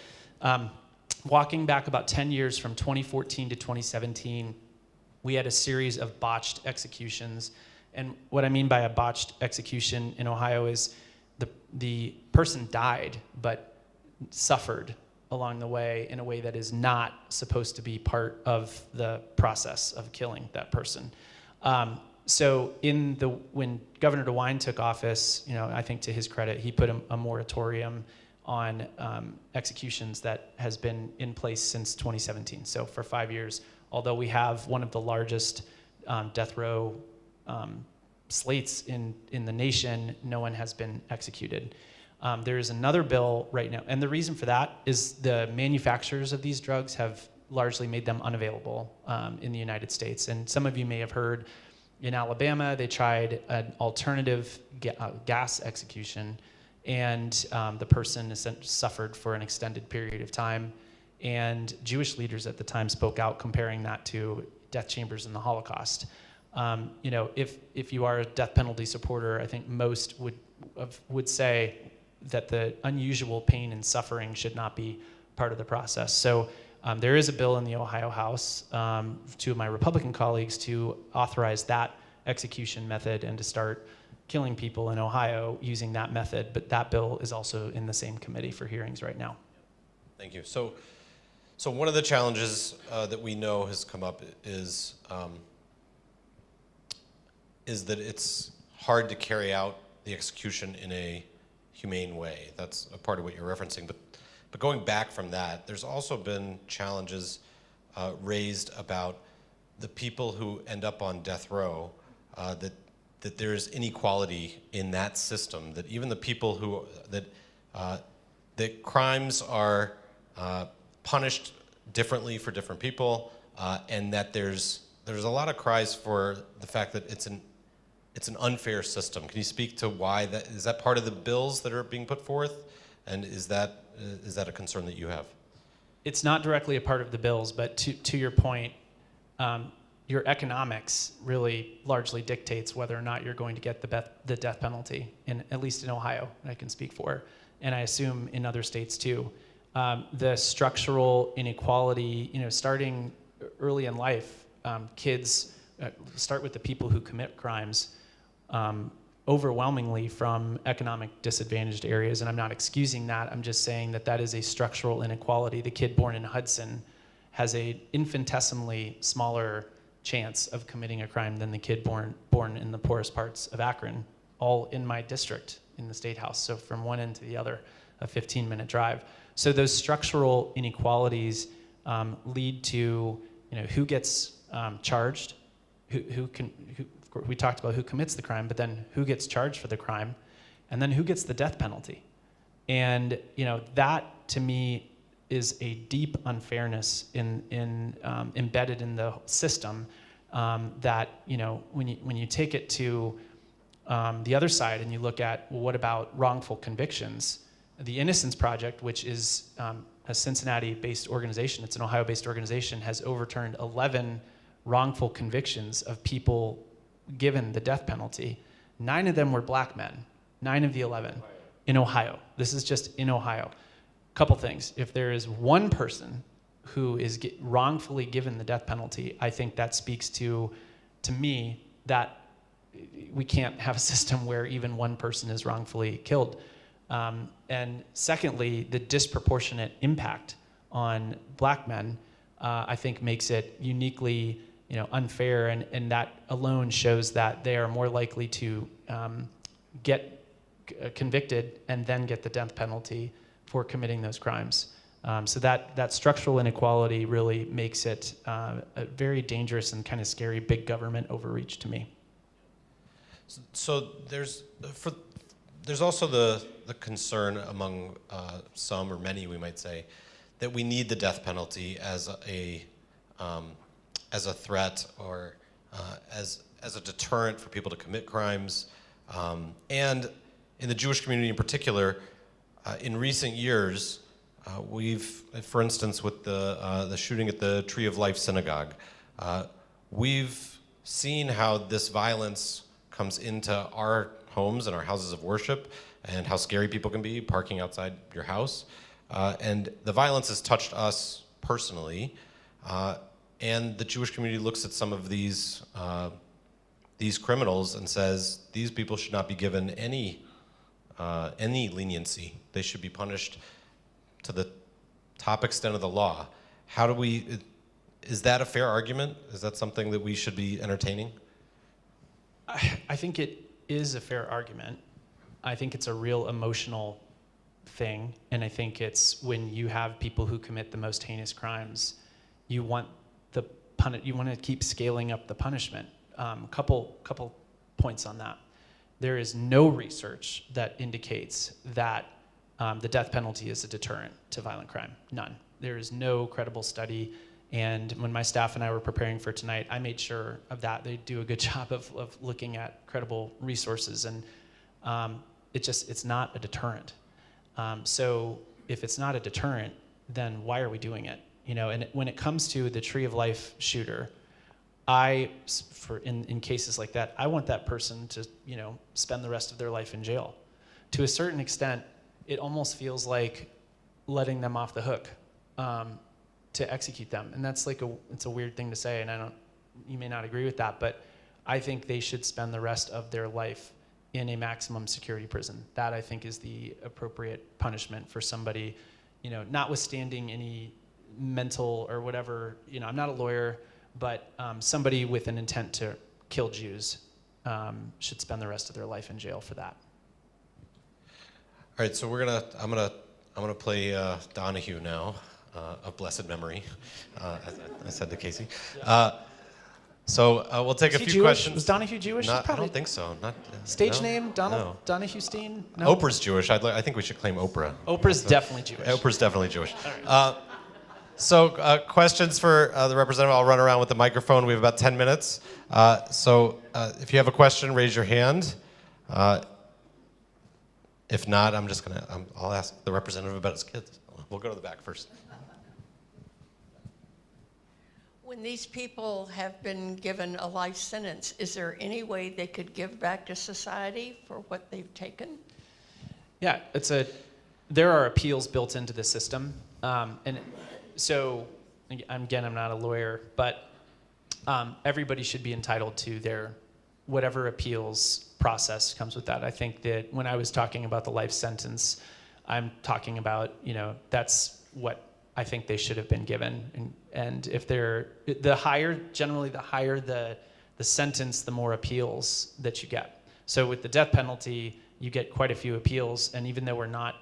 Walking back about 10 years from 2014 to 2017, we had a series of botched executions. And what I mean by a botched execution in Ohio is the person died, but suffered along the way in a way that is not supposed to be part of the process of killing that person. So when Governor DeWine took office, I think to his credit, he put a moratorium on executions that has been in place since 2017. So for 5 years, although we have one of the largest death row slates in the nation, no one has been executed. There is another bill right now, and the reason for that is the manufacturers of these drugs have largely made them unavailable in the United States. And some of you may have heard in Alabama, they tried an alternative gas execution, and the person suffered for an extended period of time. And Jewish leaders at the time spoke out comparing that to death chambers in the Holocaust. If you are a death penalty supporter, I think most would say that the unusual pain and suffering should not be part of the process. So there is a bill in the Ohio House, two of my Republican colleagues, to authorize that execution method and to start killing people in Ohio using that method. But that bill is also in the same committee for hearings right now.
Thank you. So one of the challenges that we know has come up is that it's hard to carry out the execution in a humane way. That's a part of what you're referencing. But going back from that, there's also been challenges raised about the people who end up on death row, that there's inequality in that system, that even the people that crimes are punished differently for different people, and that there's a lot of cries for the fact that it's an unfair system. Can you speak to why that is? That part of the bills that are being put forth, and is that a concern that you have?
It's not directly a part of the bills, but to your point, your economics really largely dictates whether or not you're going to get the death penalty, at least in Ohio, I can speak for, and I assume in other states too. The structural inequality, starting early in life, kids start with the people who commit crimes overwhelmingly from economic disadvantaged areas, and I'm not excusing that. I'm just saying that is a structural inequality. The kid born in Hudson has a infinitesimally smaller chance of committing a crime than the kid born in the poorest parts of Akron, all in my district in the State House. So from one end to the other, a 15-minute drive. So those structural inequalities lead to who gets charged, we talked about who commits the crime, but then who gets charged for the crime, and then who gets the death penalty. And that to me is a deep unfairness embedded in the system, that when you take it to the other side and you look at, well, what about wrongful convictions? The Innocence Project, which is a Cincinnati-based organization, it's an Ohio-based organization, has overturned 11 wrongful convictions of people given the death penalty. 9 of them were black men, 9 of the 11 in Ohio. This is just in Ohio. Couple things. If there is one person who is wrongfully given the death penalty, I think that speaks to me that we can't have a system where even one person is wrongfully killed. And secondly, the disproportionate impact on black men, I think makes it uniquely unfair, and that alone shows that they are more likely to get convicted and then get the death penalty for committing those crimes. So that structural inequality really makes it a very dangerous and kind of scary big government overreach to me.
So there's also the concern among some or many, we might say, that we need the death penalty as a threat or as a deterrent for people to commit crimes. And in the Jewish community in particular, in recent years, we've, for instance, with the shooting at the Tree of Life Synagogue, we've seen how this violence comes into our homes and our houses of worship, and how scary people can be parking outside your house. And the violence has touched us personally, and the Jewish community looks at some of these criminals and says these people should not be given any leniency. They should be punished to the top extent of the law. Is that a fair argument? Is that something that we should be entertaining?
I think it is a fair argument. I think it's a real emotional thing, and I think it's when you have people who commit the most heinous crimes, you want to keep scaling up the punishment. Couple points on that. There is no research that indicates that the death penalty is a deterrent to violent crime. None. There is no credible study. And when my staff and I were preparing for tonight, I made sure of that. They do a good job of looking at credible resources, and it's not a deterrent. So if it's not a deterrent, then why are we doing it? And when it comes to the Tree of Life shooter, in cases like that, I want that person to spend the rest of their life in jail. To a certain extent, it almost feels like letting them off the hook to execute them, and that's it's a weird thing to say, and you may not agree with that, but I think they should spend the rest of their life in a maximum security prison. That, I think, is the appropriate punishment for somebody, notwithstanding any mental or whatever. I'm not a lawyer, but somebody with an intent to kill Jews should spend the rest of their life in jail for that.
All right, so I'm gonna play Donahue now, of blessed memory, as I said to Casey. So we'll take a few questions.
Was Donahue Jewish?
I don't think so.
Stage
no,
name,
no.
Donahue Steen? No?
Oprah's Jewish. I think we should claim Oprah.
Oprah's definitely Jewish.
Oprah's definitely Jewish. So questions for the representative. I'll run around with the microphone. We have about 10 minutes. So if you have a question, raise your hand. If not, I'll ask the representative about his kids. We'll go to the back first.
When these people have been given a life sentence, is there any way they could give back to society for what they've taken?
Yeah, there are appeals built into the system. And so, again, I'm not a lawyer, but everybody should be entitled to their whatever appeals process comes with that. I think that when I was talking about the life sentence, I'm talking about, that's what I think they should have been given. And if generally the higher the sentence, the more appeals that you get. So with the death penalty, you get quite a few appeals, and even though we're not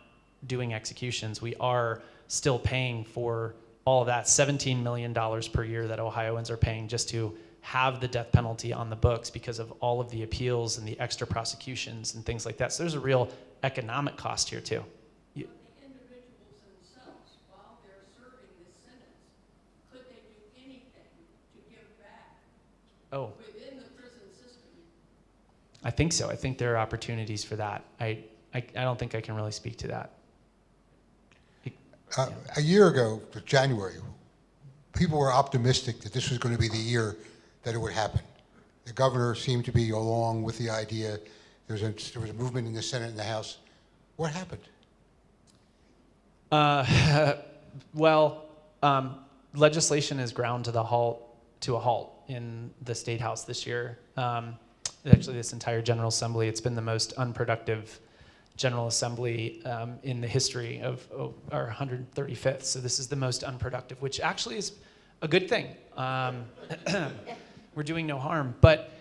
doing executions, we are still paying for all of that $17 million per year that Ohioans are paying just to have the death penalty on the books because of all of the appeals and the extra prosecutions and things like that. So there's a real economic cost here too.
The individuals themselves, while they're serving this sentence, could they do anything to give back within the prison system?
I think so. I think there are opportunities for that. I don't think I can really speak to that.
A year ago, January, people were optimistic that this was going to be the year that it would happen. The governor seemed to be along with the idea. There was a movement in the Senate and the House. What happened?
Legislation is ground to a halt in the State House this year. Actually, this entire General Assembly, it's been the most unproductive General Assembly in the history of our 135th. So this is the most unproductive, which actually is a good thing. We're doing no harm. But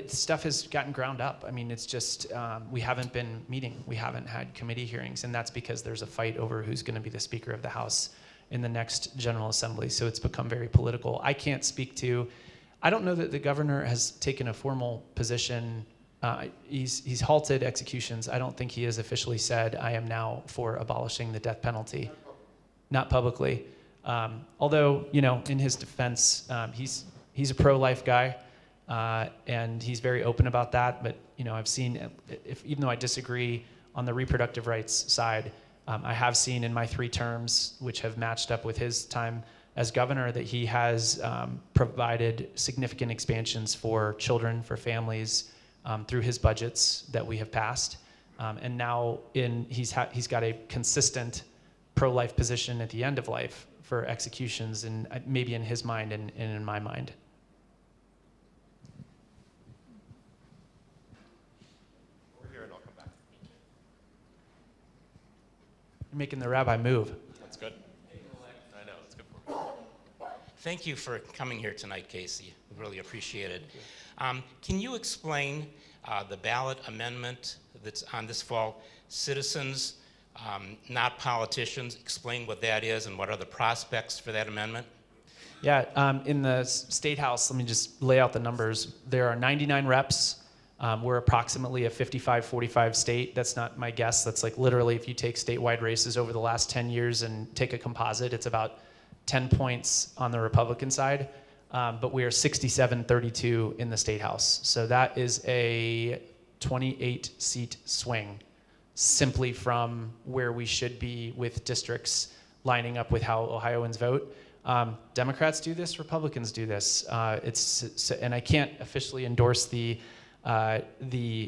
stuff has gotten ground up. I mean, it's just, we haven't been meeting. We haven't had committee hearings, and that's because there's a fight over who's going to be the Speaker of the House in the next General Assembly. So it's become very political. I can't speak to, I don't know that the governor has taken a formal position. He's halted executions. I don't think he has officially said, I am now for abolishing the death penalty. Not publicly. Although, in his defense, he's a pro-life guy, and he's very open about that. But, I've seen, even though I disagree on the reproductive rights side, I have seen in my 3 terms, which have matched up with his time as governor, that he has provided significant expansions for children, for families, through his budgets that we have passed. And now he's got a consistent pro-life position at the end of life for executions, and maybe in his mind and in my mind.
Over here, and I'll come back.
You're making the rabbi move.
That's good. I know, it's good for me.
Thank you for coming here tonight, Casey. We really appreciate it. Can you explain the ballot amendment that's on this fall? Citizens, not politicians. Explain what that is and what are the prospects for that amendment?
Yeah, in the State House, let me just lay out the numbers. There are 99 reps. We're approximately a 55-45 state. That's not my guess. That's like literally if you take statewide races over the last 10 years and take a composite, it's about 10 points on the Republican side. But we are 67-32 in the State House. So that is a 28-seat swing, simply from where we should be with districts lining up with how Ohioans vote. Democrats do this, Republicans do this. And I can't officially endorse the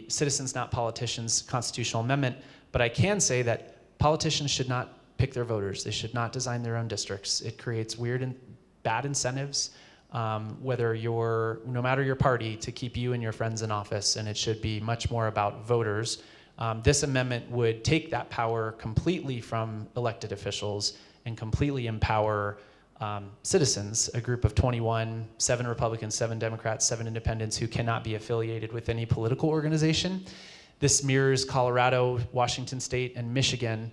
Citizens Not Politicians constitutional amendment, but I can say that politicians should not pick their voters. They should not design their own districts. It creates weird and bad incentives, no matter your party, to keep you and your friends in office, and it should be much more about voters. This amendment would take that power completely from elected officials and completely empower citizens, a group of 21, 7 Republicans, 7 Democrats, 7 independents who cannot be affiliated with any political organization. This mirrors Colorado, Washington State, and Michigan,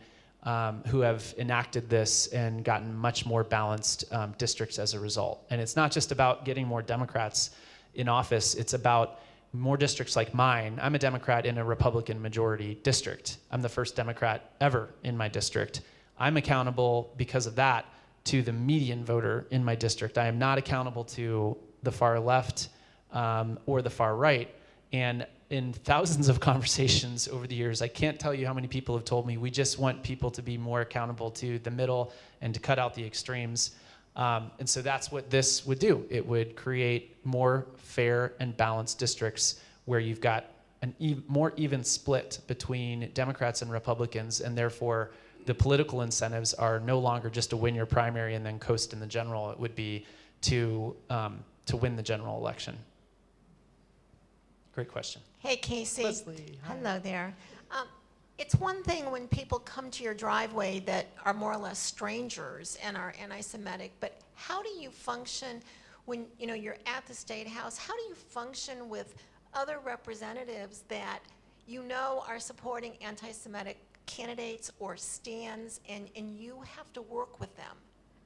who have enacted this and gotten much more balanced districts as a result. And it's not just about getting more Democrats in office, it's about more districts like mine. I'm a Democrat in a Republican majority district. I'm the first Democrat ever in my district. I'm accountable because of that to the median voter in my district. I am not accountable to the far left or the far right. And in thousands of conversations over the years, I can't tell you how many people have told me, we just want people to be more accountable to the middle and to cut out the extremes. And so that's what this would do. It would create more fair and balanced districts where you've got a more even split between Democrats and Republicans, and therefore the political incentives are no longer just to win your primary and then coast in the general. It would be to win the general election. Great question.
Hey, Casey.
Leslie, hi.
Hello there. It's one thing when people come to your driveway that are more or less strangers and are anti-Semitic, but how do you function when you're at the State House? How do you function with other representatives that are supporting anti-Semitic candidates or stands, and you have to work with them?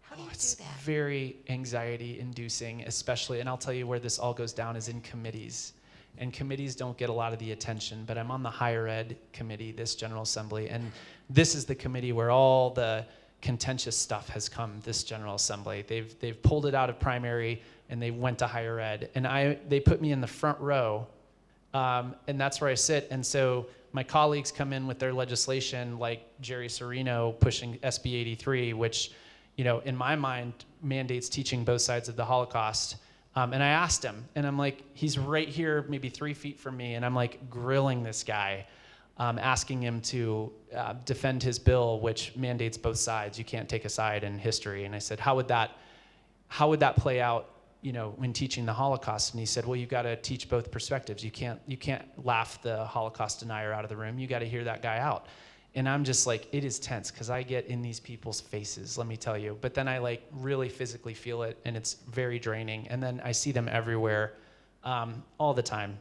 How do you do
It's
that?
very anxiety inducing, especially, and I'll tell you where this all goes down is in committees. And committees don't get a lot of the attention, but I'm on the higher ed committee, this General Assembly, and this is the committee where all the contentious stuff has come, this General Assembly. They've pulled it out of primary and they went to higher ed. And they put me in the front row, and that's where I sit. And so my colleagues come in with their legislation, like Jerry Serino pushing SB 83, which, in my mind, mandates teaching both sides of the Holocaust. And I asked him, and I'm like, he's right here, maybe 3 feet from me, and I'm like grilling this guy, asking him to defend his bill, which mandates both sides. You can't take a side in history. And I said, how would that play out, when teaching the Holocaust? And he said, well, you've got to teach both perspectives. You can't laugh the Holocaust denier out of the room. You got to hear that guy out. And I'm just like, it is tense because I get in these people's faces, let me tell you. But then I really physically feel it, and it's very draining. And then I see them everywhere all the time,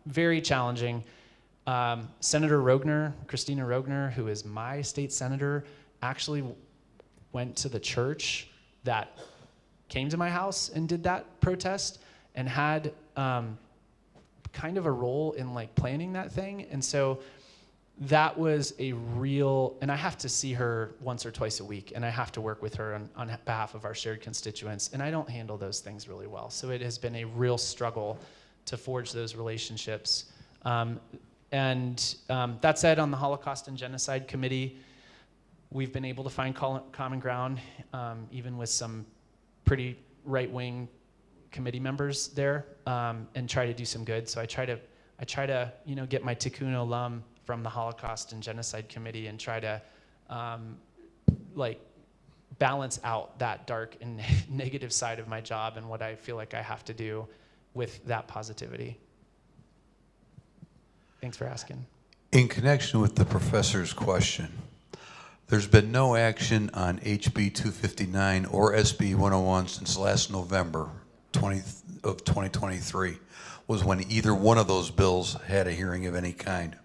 very challenging. Senator Rogner, Christina Rogner, who is my state senator, actually went to the church that came to my house and did that protest and had kind of a role in like planning that thing. And so that was a real, and I have to see her once or twice a week, and I have to work with her on behalf of our shared constituents, and I don't handle those things really well. So it has been a real struggle to forge those relationships. That said, on the Holocaust and Genocide Committee, we've been able to find common ground, even with some pretty right-wing committee members there, and try to do some good. So I try to get my Tikkun Olam from the Holocaust and Genocide Committee and try to balance out that dark and negative side of my job and what I feel like I have to do with that positivity. Thanks for asking.
In connection with the professor's question, there's been no action on HB 259 or SB 101 since last November 2023 was when either one of those bills had a hearing of any kind.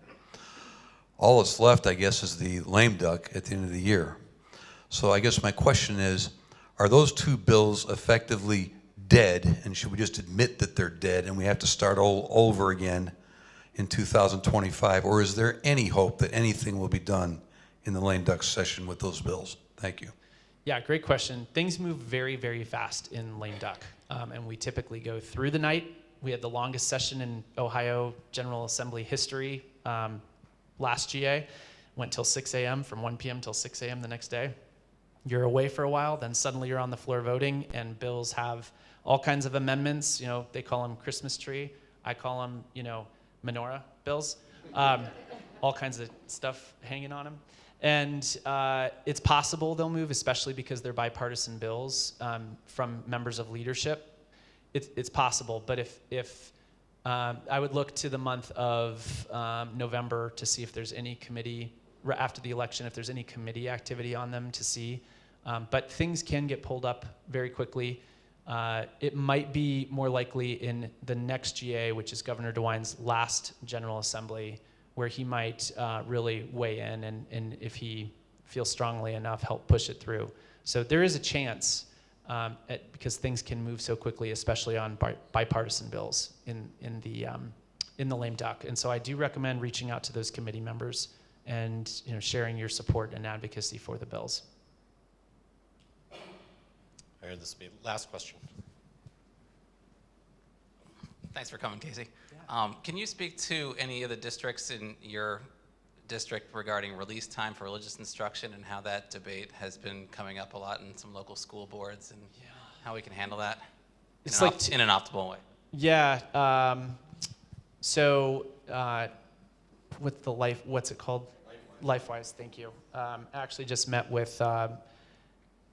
All that's left, I guess, is the lame duck at the end of the year. So I guess my question is, are those two bills effectively dead, and should we just admit that they're dead and we have to start all over again in 2025, or is there any hope that anything will be done in the lame duck session with those bills? Thank you.
Yeah, great question. Things move very, very fast in lame duck, and we typically go through the night. We had the longest session in Ohio General Assembly history last GA, went till 6 a.m., from 1 p.m. till 6 a.m. the next day. You're away for a while, then suddenly you're on the floor voting, and bills have all kinds of amendments. They call them Christmas tree. I call them, menorah bills. All kinds of stuff hanging on them. And it's possible they'll move, especially because they're bipartisan bills from members of leadership. It's possible, but if I would look to the month of November to see if there's any committee, after the election, if there's any committee activity on them to see. But things can get pulled up very quickly. It might be more likely in the next GA, which is Governor DeWine's last General Assembly, where he might really weigh in and if he feels strongly enough, help push it through. So there is a chance, because things can move so quickly, especially on bipartisan bills in the lame duck. And so I do recommend reaching out to those committee members and sharing your support and advocacy for the bills.
I heard this will be the last question. Thanks for coming, Casey. Yeah. Can you speak to any of the districts in your district regarding release time for religious instruction and how that debate has been coming up a lot in some local school boards and how we can handle that in an optimal way?
Yeah. So with the what's it called? LifeWise, thank you. I actually just met with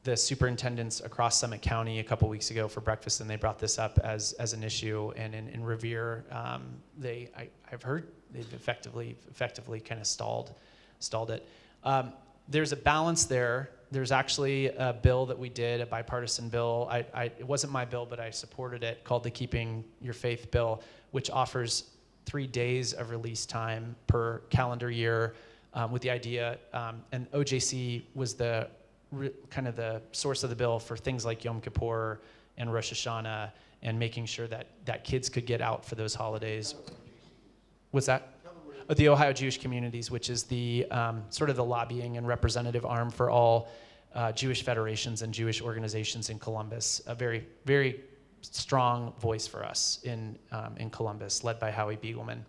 the superintendents across Summit County a couple weeks ago for breakfast, and they brought this up as an issue. And in Revere, I've heard they've effectively kind of stalled it. There's a balance there. There's actually a bill that we did, a bipartisan bill. It wasn't my bill, but I supported it, called the Keeping Your Faith bill, which offers 3 days of release time per calendar year, with the idea, and OJC was kind of the source of the bill for things like Yom Kippur and Rosh Hashanah, and making sure that kids could get out for those holidays. What's that? The Ohio Jewish Communities, which is the sort of the lobbying and representative arm for all Jewish federations and Jewish organizations in Columbus. A very, very strong voice for us in Columbus, led by Howie Biegelman.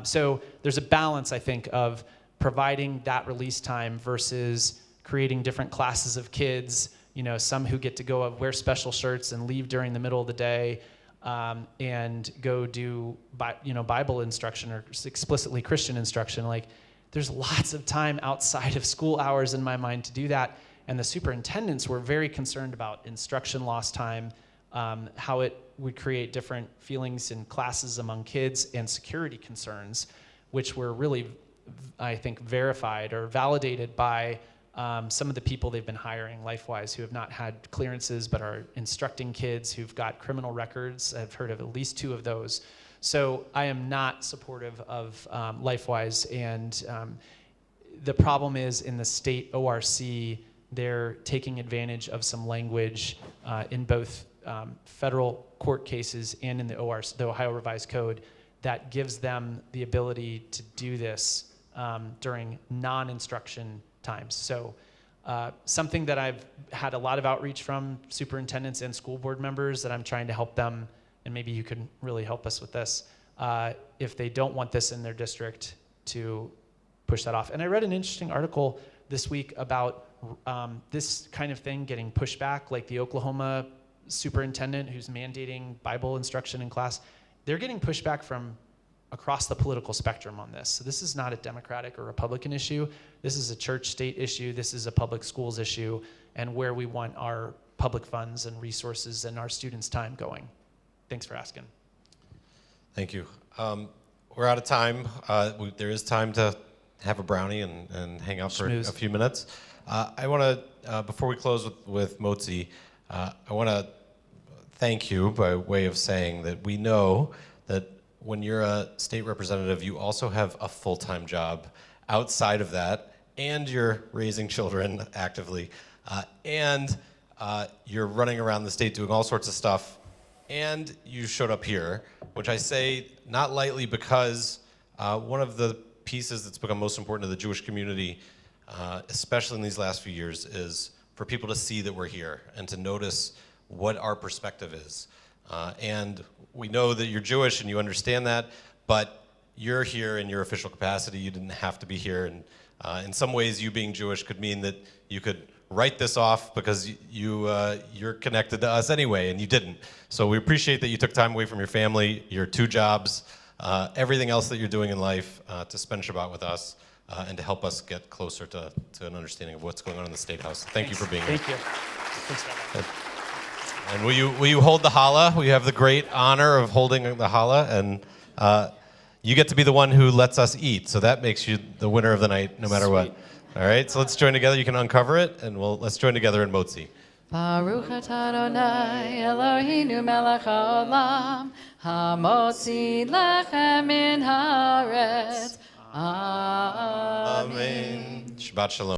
So there's a balance, I think, of providing that release time versus creating different classes of kids, some who get to go wear special shirts and leave during the middle of the day, and go do Bible instruction or explicitly Christian instruction. Like, there's lots of time outside of school hours in my mind to do that. And the superintendents were very concerned about instruction lost time, how it would create different feelings in classes among kids, and security concerns, which were really, I think, verified or validated by some of the people they've been hiring, LifeWise, who have not had clearances but are instructing kids who've got criminal records. I've heard of at least 2 of those. So I am not supportive of LifeWise, and the problem is in the state ORC, they're taking advantage of some language in both federal court cases and in the ORC, the Ohio Revised Code, that gives them the ability to do this during non-instruction times. So something that I've had a lot of outreach from superintendents and school board members that I'm trying to help them, and maybe you could really help us with this, if they don't want this in their district, to push that off. And I read an interesting article this week about this kind of thing getting pushed back, like the Oklahoma superintendent who's mandating Bible instruction in class. They're getting pushback from across the political spectrum on this. So this is not a Democratic or Republican issue. This is a church-state issue. This is a public schools issue, and where we want our public funds and resources and our students' time going. Thanks for asking.
Thank you. We're out of time. There is time to have a brownie and hang out for a few minutes. I want to, before we close with Motzi, I want to thank you by way of saying that we know that when you're a state representative, you also have a full-time job outside of that, and you're raising children actively, and you're running around the state doing all sorts of stuff, and you showed up here, which I say not lightly, because one of the pieces that's become most important to the Jewish community, especially in these last few years, is for people to see that we're here and to notice what our perspective is. And we know that you're Jewish and you understand that, but you're here in your official capacity. You didn't have to be here. And in some ways, you being Jewish could mean that you could write this off because you're connected to us anyway, and you didn't. So we appreciate that you took time away from your family, your 2 jobs, everything else that you're doing in life to spend Shabbat with us and to help us get closer to an understanding of what's going on in the State House. Thank you for being here.
Thank you. Thanks, Rabbi.
And will you hold the challah? We have the great honor of holding the challah, and you get to be the one who lets us eat. So that makes you the winner of the night, no matter what. All right, so let's join together. You can uncover it, and let's join together in Motzi.
Baruch atah Adonai Eloheinu melech haolam hamotzi lechem min haaretz. Amen.
Shabbat shalom.